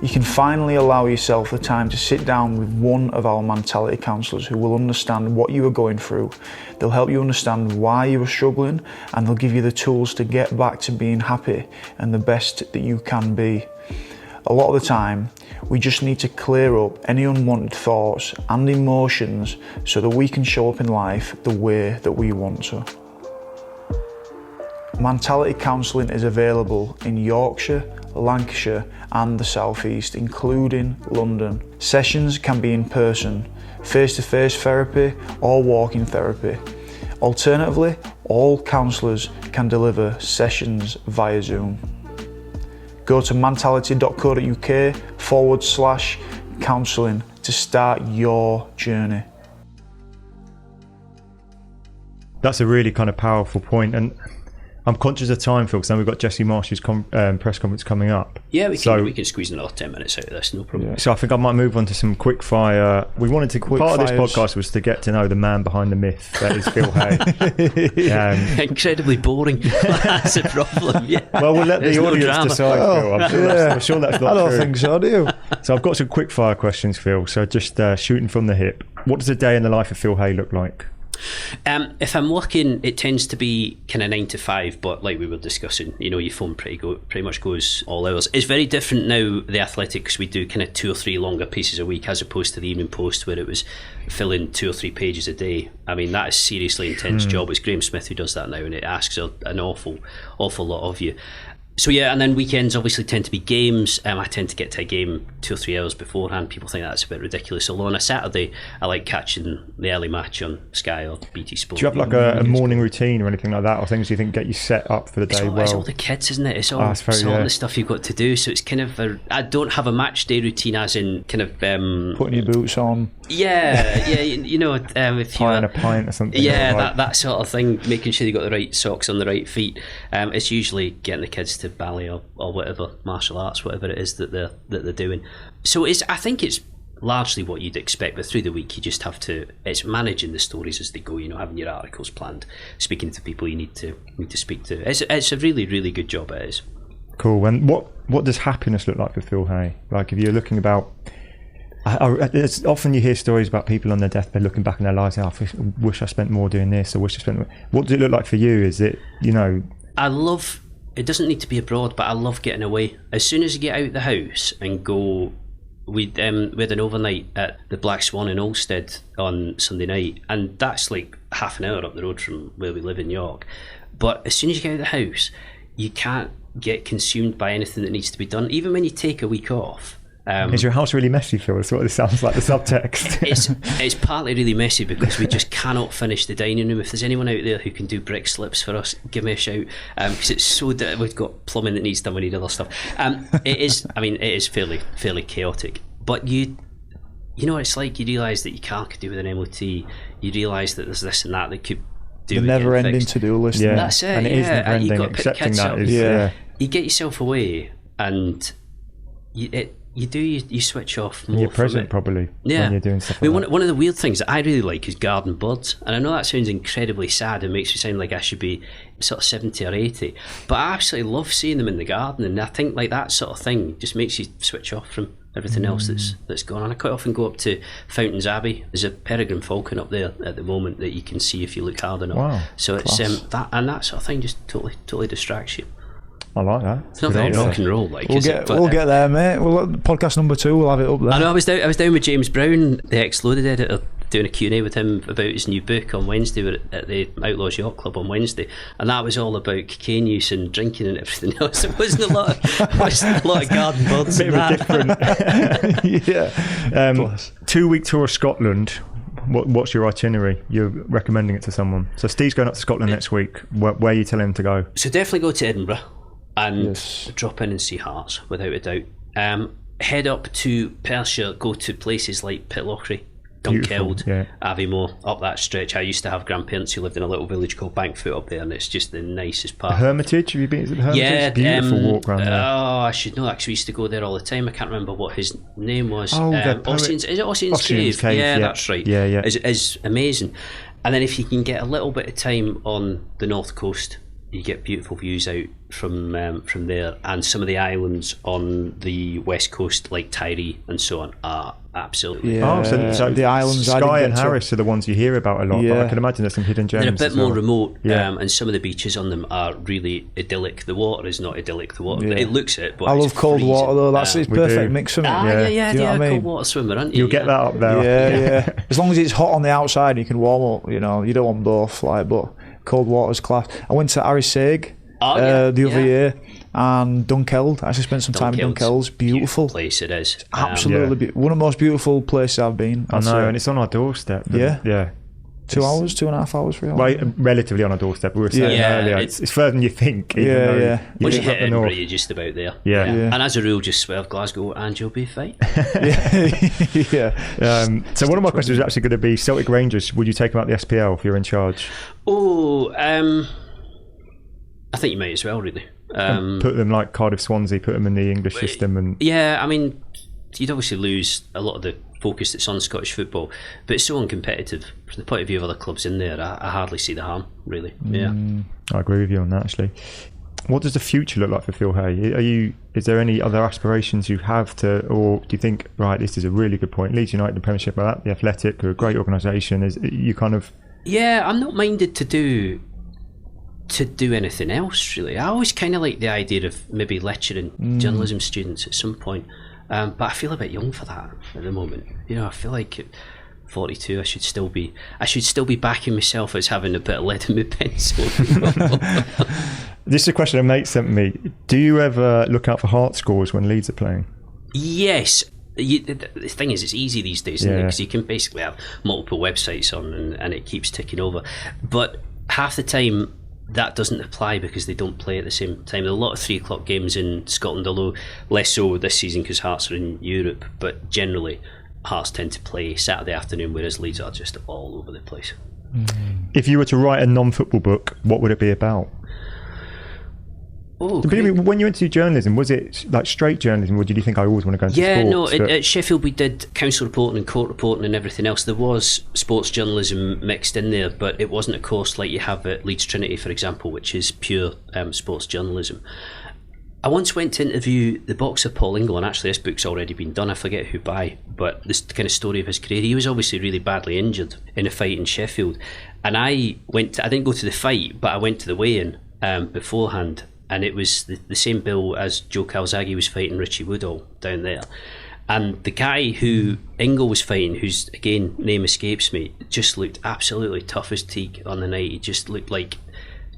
You can finally allow yourself the time to sit down with one of our mentality counsellors who will understand what you are going through. They'll help you understand why you are struggling, and they'll give you the tools to get back to being happy and the best that you can be. A lot of the time, we just need to clear up any unwanted thoughts and emotions so that we can show up in life the way that we want to. Mentality counselling is available in Yorkshire, Lancashire and the South East, including London. Sessions can be in person, face-to-face therapy or walking therapy. Alternatively, all counsellors can deliver sessions via Zoom. Go to mentality.co.uk/counselling to start your journey. That's a really kind of powerful point, and I'm conscious of time, Phil, because then we've got Jesse Marsh's press conference coming up. Yeah, we can squeeze another 10 minutes out of this, no problem. Yeah. So I think I might move on to some quick fire. We wanted to, part of this podcast was to get to know the man behind the myth that is Phil Hay. Incredibly boring. That's a problem. Yeah. Well, we'll let the audience decide, Phil. I'm sure that's not true. I don't think so, do you? So I've got some quick fire questions, Phil. So just shooting from the hip. What does a day in the life of Phil Hay look like? If I'm working, it tends to be kind of 9 to 5, but like we were discussing, your phone pretty much goes all hours. It's very different now, The Athletic, because we do kind of 2 or 3 longer pieces a week, as opposed to the Evening Post, where it was filling 2 or 3 pages a day. I mean, that is seriously intense job. It's Graham Smith who does that now, and it asks an awful lot of you. So yeah, and then weekends obviously tend to be games. I tend to get to a game 2 or 3 hours beforehand. People think that's a bit ridiculous. Although on a Saturday, I like catching the early match on Sky or BT Sport. Do you have like a morning routine or anything like that, or things you think get you set up for the day? It's all the kids, isn't it? It's all the stuff you've got to do. So it's kind of I don't have a match day routine, as in kind of putting your boots on. Yeah. If you a pint or something. Yeah, that sort of thing. Making sure you got the right socks on the right feet. It's usually getting the kids to ballet or whatever, martial arts, whatever it is that they're doing. So I think it's largely what you'd expect, but through the week you just have to. It's managing the stories as they go. Having your articles planned, speaking to people you need to speak to. It's a really, really good job. It is. Cool. And what does happiness look like for Phil Hay? Like, if you're looking about. It's often you hear stories about people on their deathbed looking back in their lives. I wish I spent more doing this, or wish I spent more. What does it look like for you? Is it, I love. It doesn't need to be abroad, but I love getting away. As soon as you get out the house and go, we had an overnight at the Black Swan in Olstead on Sunday night, and that's like half an hour up the road from where we live in York. But as soon as you get out the house, you can't get consumed by anything that needs to be done. Even when you take a week off. Is your house really messy, Phil? That's what it sounds like, the subtext. It's partly really messy because we just cannot finish the dining room. If there's anyone out there who can do brick slips for us, give me a shout, because it's so we've got plumbing that needs done, we need other stuff. It is fairly chaotic, but you know what it's like. You realise that you can't do with an MOT. You realise that there's this and that could do. The never-ending to-do list. Yeah, that's it. And it is never-ending. You've got to pick Accepting kids that up. is. You get yourself away, and you switch off more. You're present, probably, when you're doing stuff like that. One of the weird things that I really like is garden birds, and I know that sounds incredibly sad and makes me sound like I should be sort of 70 or 80, but I absolutely love seeing them in the garden, and I think like that sort of thing just makes you switch off from everything else that's going on. I quite often go up to Fountains Abbey. There's a peregrine falcon up there at the moment that you can see if you look hard enough. Wow, so class. It's that sort of thing just totally distracts you. I like that. It's not very rock and roll, like. We'll get there, mate. Podcast number 2. We'll have it up there. I know. I was down with James Brown, the ex-Loaded editor, doing a Q&A with him about his new book on Wednesday. We were at the Outlaws Yacht Club on Wednesday, and that was all about cocaine use and drinking and everything else. There wasn't a lot of garden birds. A bit of a different. Yeah. 2-week tour of Scotland. What's your itinerary? You're recommending it to someone. So Steve's going up to Scotland next week. Where are you telling him to go? So definitely go to Edinburgh and drop in and see Hearts, without a doubt. Head up to Perthshire, go to places like Pitlochry, Dunkeld, Aviemore, up that stretch. I used to have grandparents who lived in a little village called Bankfoot up there, and it's just the nicest part. The Hermitage? Have you been to the Hermitage? Yeah, beautiful walk around there. Oh, I should know that, because we used to go there all the time. I can't remember what his name was. Ossian's, is it Ossian's Cave? Yeah, that's right. Yeah. It's amazing. And then if you can get a little bit of time on the north coast, you get beautiful views out from there, and some of the islands on the west coast, like Tyree and so on, are absolutely. Yeah. So the islands, Skye and Harris are the ones you hear about a lot. But I can imagine there's some hidden gems. They're a bit more remote, and some of the beaches on them are really idyllic. The water is not idyllic. The water, it looks it, but I love cold water though. That's its perfect mix for me. Yeah, cold water swimmer, aren't you? You'll get that up there. Yeah. As long as it's hot on the outside, you can warm up. You don't want both, but cold water's class. I went to Arisaig the other year, and Dunkeld. I actually spent some time in Dunkeld. Beautiful place it is. It's absolutely one of the most beautiful places I've been. I know, and it's on our doorstep. Yeah. 2 hours, 2.5 hours for you. Well, relatively on our doorstep. We were saying earlier, it's further than you think. Once you hit Edinburgh, you're just about there. Yeah. And as a rule, just swerve Glasgow and you'll be fine. So one of my questions was actually going to be Celtic Rangers. Would you take them out the SPL if you're in charge? I think you might as well, really. Put them like Cardiff Swansea, put them in the English system. And you'd obviously lose a lot of the focus that's on Scottish football, but it's so uncompetitive from the point of view of other clubs in there. I hardly see the harm, really. I agree with you on that, actually. What does the future look like for Phil Hay? Is there any other aspirations you have or do you think, right, this is a really good point, Leeds United, the Premiership, like that, the Athletic, are a great organisation, Yeah, I'm not minded to do anything else, really. I always kind of like the idea of maybe lecturing journalism students at some point, but I feel a bit young for that at the moment. You know, I feel like at 42 I should still be backing myself as having a bit of lead in my pencil. This is a question a mate sent me. Do you ever look out for Heart scores when Leeds are playing? Yes. The thing is, it's easy these days, because you can basically have multiple websites on and it keeps ticking over. But half the time that doesn't apply because they don't play at the same time. There are a lot of 3 o'clock games in Scotland, although less so this season because Hearts are in Europe. But generally, Hearts tend to play Saturday afternoon, whereas Leeds are just all over the place. If you were to write a non-football book, what would it be about? Oh, when you went to do journalism, was it like straight journalism, or did you think I always want to go into sports? Yeah, no, at Sheffield we did council reporting and court reporting and everything else. There was sports journalism mixed in there, but it wasn't a course like you have at Leeds Trinity, for example, which is pure sports journalism. I once went to interview the boxer Paul Ingle, and actually this book's already been done, I forget who by, but this kind of story of his career. He was obviously really badly injured in a fight in Sheffield, and I didn't go to the fight, but I went to the weigh-in beforehand, and it was the same bill as Joe Calzaghe was fighting Richie Woodall down there. And the guy who Ingle was fighting, whose, again, name escapes me, just looked absolutely tough as teak on the night. He just looked like,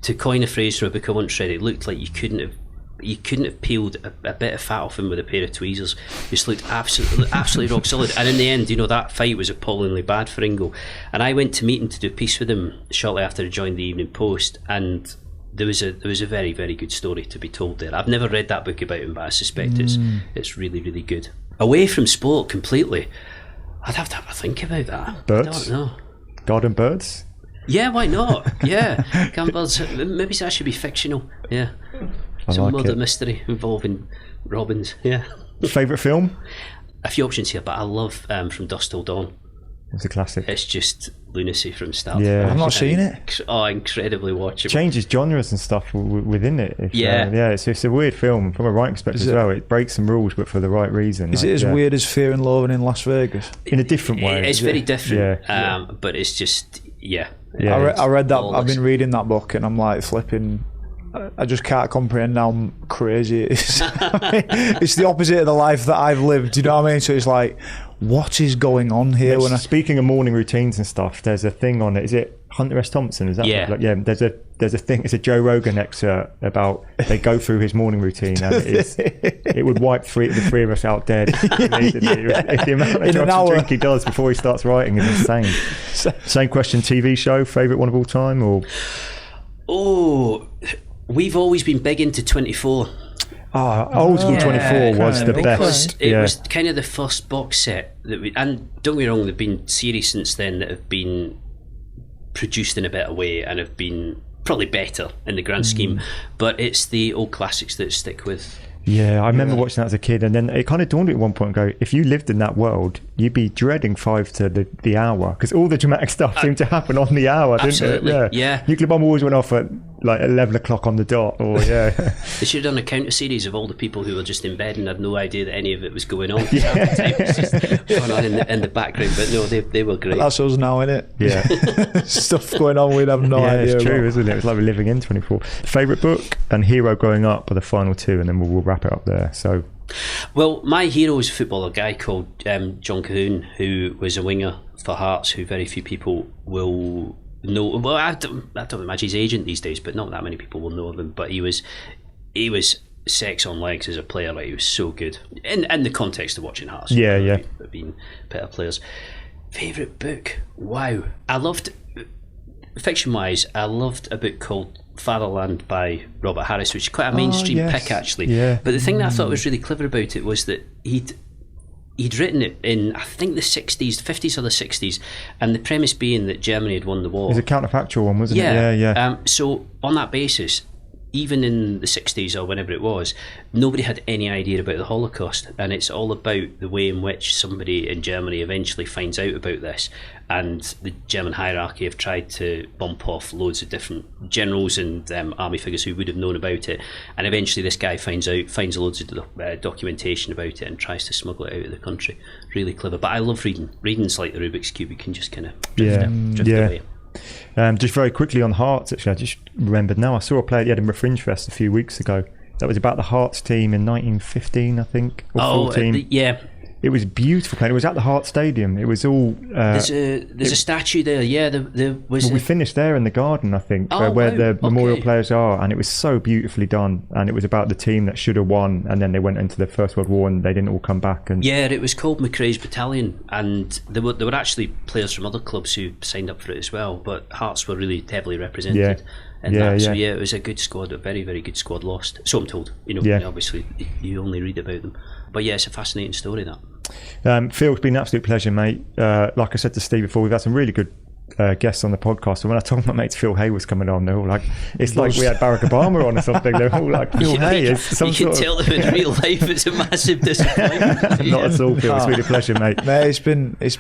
to coin a phrase from a book I once read, it looked like you couldn't have peeled a bit of fat off him with a pair of tweezers. Just looked absolutely rock solid. And in the end, that fight was appallingly bad for Ingle. And I went to meet him to do a piece with him shortly after I joined the Evening Post, and there was a very, very good story to be told there. I've never read that book about him, but I suspect it's really, really good. Away from sport completely, I'd have to have a think about that. Birds? I don't know. Garden birds? Yeah, why not? Yeah, garden birds. Maybe that should be fictional. Yeah, some murder mystery involving robins. Yeah. Favourite film? A few options here, but I love From Dusk Till Dawn. It's a classic. It's just lunacy from start. Yeah, I've not seen it. Oh, incredibly watchable. Changes genres and stuff within it. Yeah, it's a weird film from a writing perspective as well. It breaks some rules, but for the right reason. Is it as weird as Fear and Loathing in Las Vegas? In a different way. It's very different. But it's just I read that. I've been reading that book, and I'm like flipping. I just can't comprehend how crazy it is. It's the opposite of the life that I've lived. Do you know what I mean? So it's like, what is going on here? Speaking of morning routines and stuff, there's a thing on it. Is it Hunter S. Thompson? Is that there's a thing. It's a Joe Rogan excerpt about they go through his morning routine, and it would wipe the three of us out dead. The amount of drugs and drink he does before he starts writing is insane. Same question. TV show, favourite one of all time, or? Oh, we've always been big into 24. Old School 24 was the best. It was kind of the first box set that and don't get me wrong, there've been series since then that have been produced in a better way and have been probably better in the grand scheme, but it's the old classics that stick with. Yeah, I remember watching that as a kid, and then it kind of dawned at one point and go, if you lived in that world, you'd be dreading 5 to the hour, because all the dramatic stuff seemed to happen on the hour, absolutely, didn't it? Yeah. Nuclear bomb always went off at like 11 o'clock on the dot, or They should have done a counter series of all the people who were just in bed and had no idea that any of it was going on. It's just going on in the background, but no, they were great. That's us now, innit? Yeah. Stuff going on we'd have no idea. It's true, isn't it? It's like we're living in 24. Favourite book and hero growing up are the final two, and then we'll wrap it up there. So, well, my hero is a footballer, a guy called John Cahoon, who was a winger for Hearts, who very few people will know. Well, I don't imagine he's agent these days, but not that many people will know of him. But he was sex on legs as a player. Like, he was so good in the context of watching Hearts. Being better players. Favourite book? Wow, I loved fiction wise. I loved a book called Fatherland by Robert Harris, which is quite a mainstream pick actually. Yeah. But the thing that I thought was really clever about it was that he'd written it in, I think, the 60s, 50s or the 60s, and the premise being that Germany had won the war. It was a counterfactual one, wasn't it? Yeah. So on that basis, even in the 60s or whenever it was, nobody had any idea about the Holocaust, and it's all about the way in which somebody in Germany eventually finds out about this, and the German hierarchy have tried to bump off loads of different generals and army figures who would have known about it, and eventually this guy finds loads of documentation about it and tries to smuggle it out of the country. Really clever. But I love reading. Reading's like the Rubik's Cube. You can just kind of drift away. Just very quickly on Hearts, actually, I just remembered now. I saw a play at the Edinburgh Fringe Fest a few weeks ago. That was about the Hearts team in 1915, I think, or 14. Yeah. It was beautiful playing. It was at the Hearts Stadium. It was all. There's a statue there. Yeah, there was. Well, we finished there in the garden, I think, where the memorial players are, and it was so beautifully done. And it was about the team that should have won, and then they went into the First World War, and they didn't all come back. And yeah, it was called McRae's Battalion, and there were actually players from other clubs who signed up for it as well. But Hearts were really heavily represented. So it was a good squad, a very, very good squad. Lost, so I'm told. Obviously you only read about them, but yeah, it's a fascinating story, that. Phil, it's been an absolute pleasure, mate. Like I said to Steve before, we've had some really good guests on the podcast, and when I told my mates Phil Hay was coming on, they're all like, it's like we had Barack Obama on or something. They're all like, Phil Hay is some you can tell them in real life it's a massive disappointment. Not at all, Phil. It's been a pleasure, mate. Mate, it's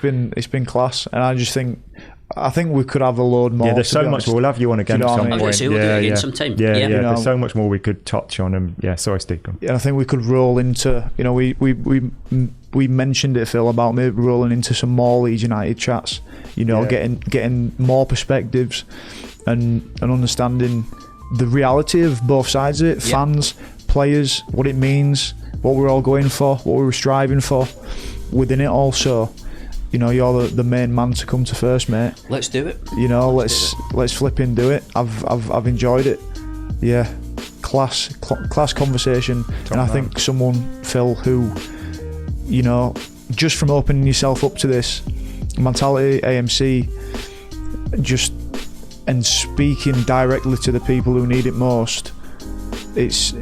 been class, and I think we could have a load more. Yeah, there's so much more. We'll have you on again at some point. We'll do it again sometime. Yeah. There's so much more we could touch on. And sorry, Steve. Yeah, I think we could roll into. We mentioned it, Phil, about maybe rolling into some more Leeds United chats. Getting more perspectives and understanding the reality of both sides of it. Fans, players, what it means, what we're all going for, what we were striving for within it. Also, you're the main man to come to first, mate. Let's do it. Let's flipping do it. I've enjoyed it. Yeah, class conversation. And I think someone, Phil, who, just from opening yourself up to this mentality, AMC, and speaking directly to the people who need it most. It's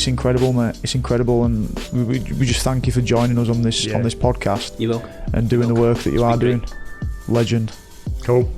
incredible, mate. It's incredible, and we just thank you for joining us on this podcast. You will. And doing the work that you are doing. Legend. Cool.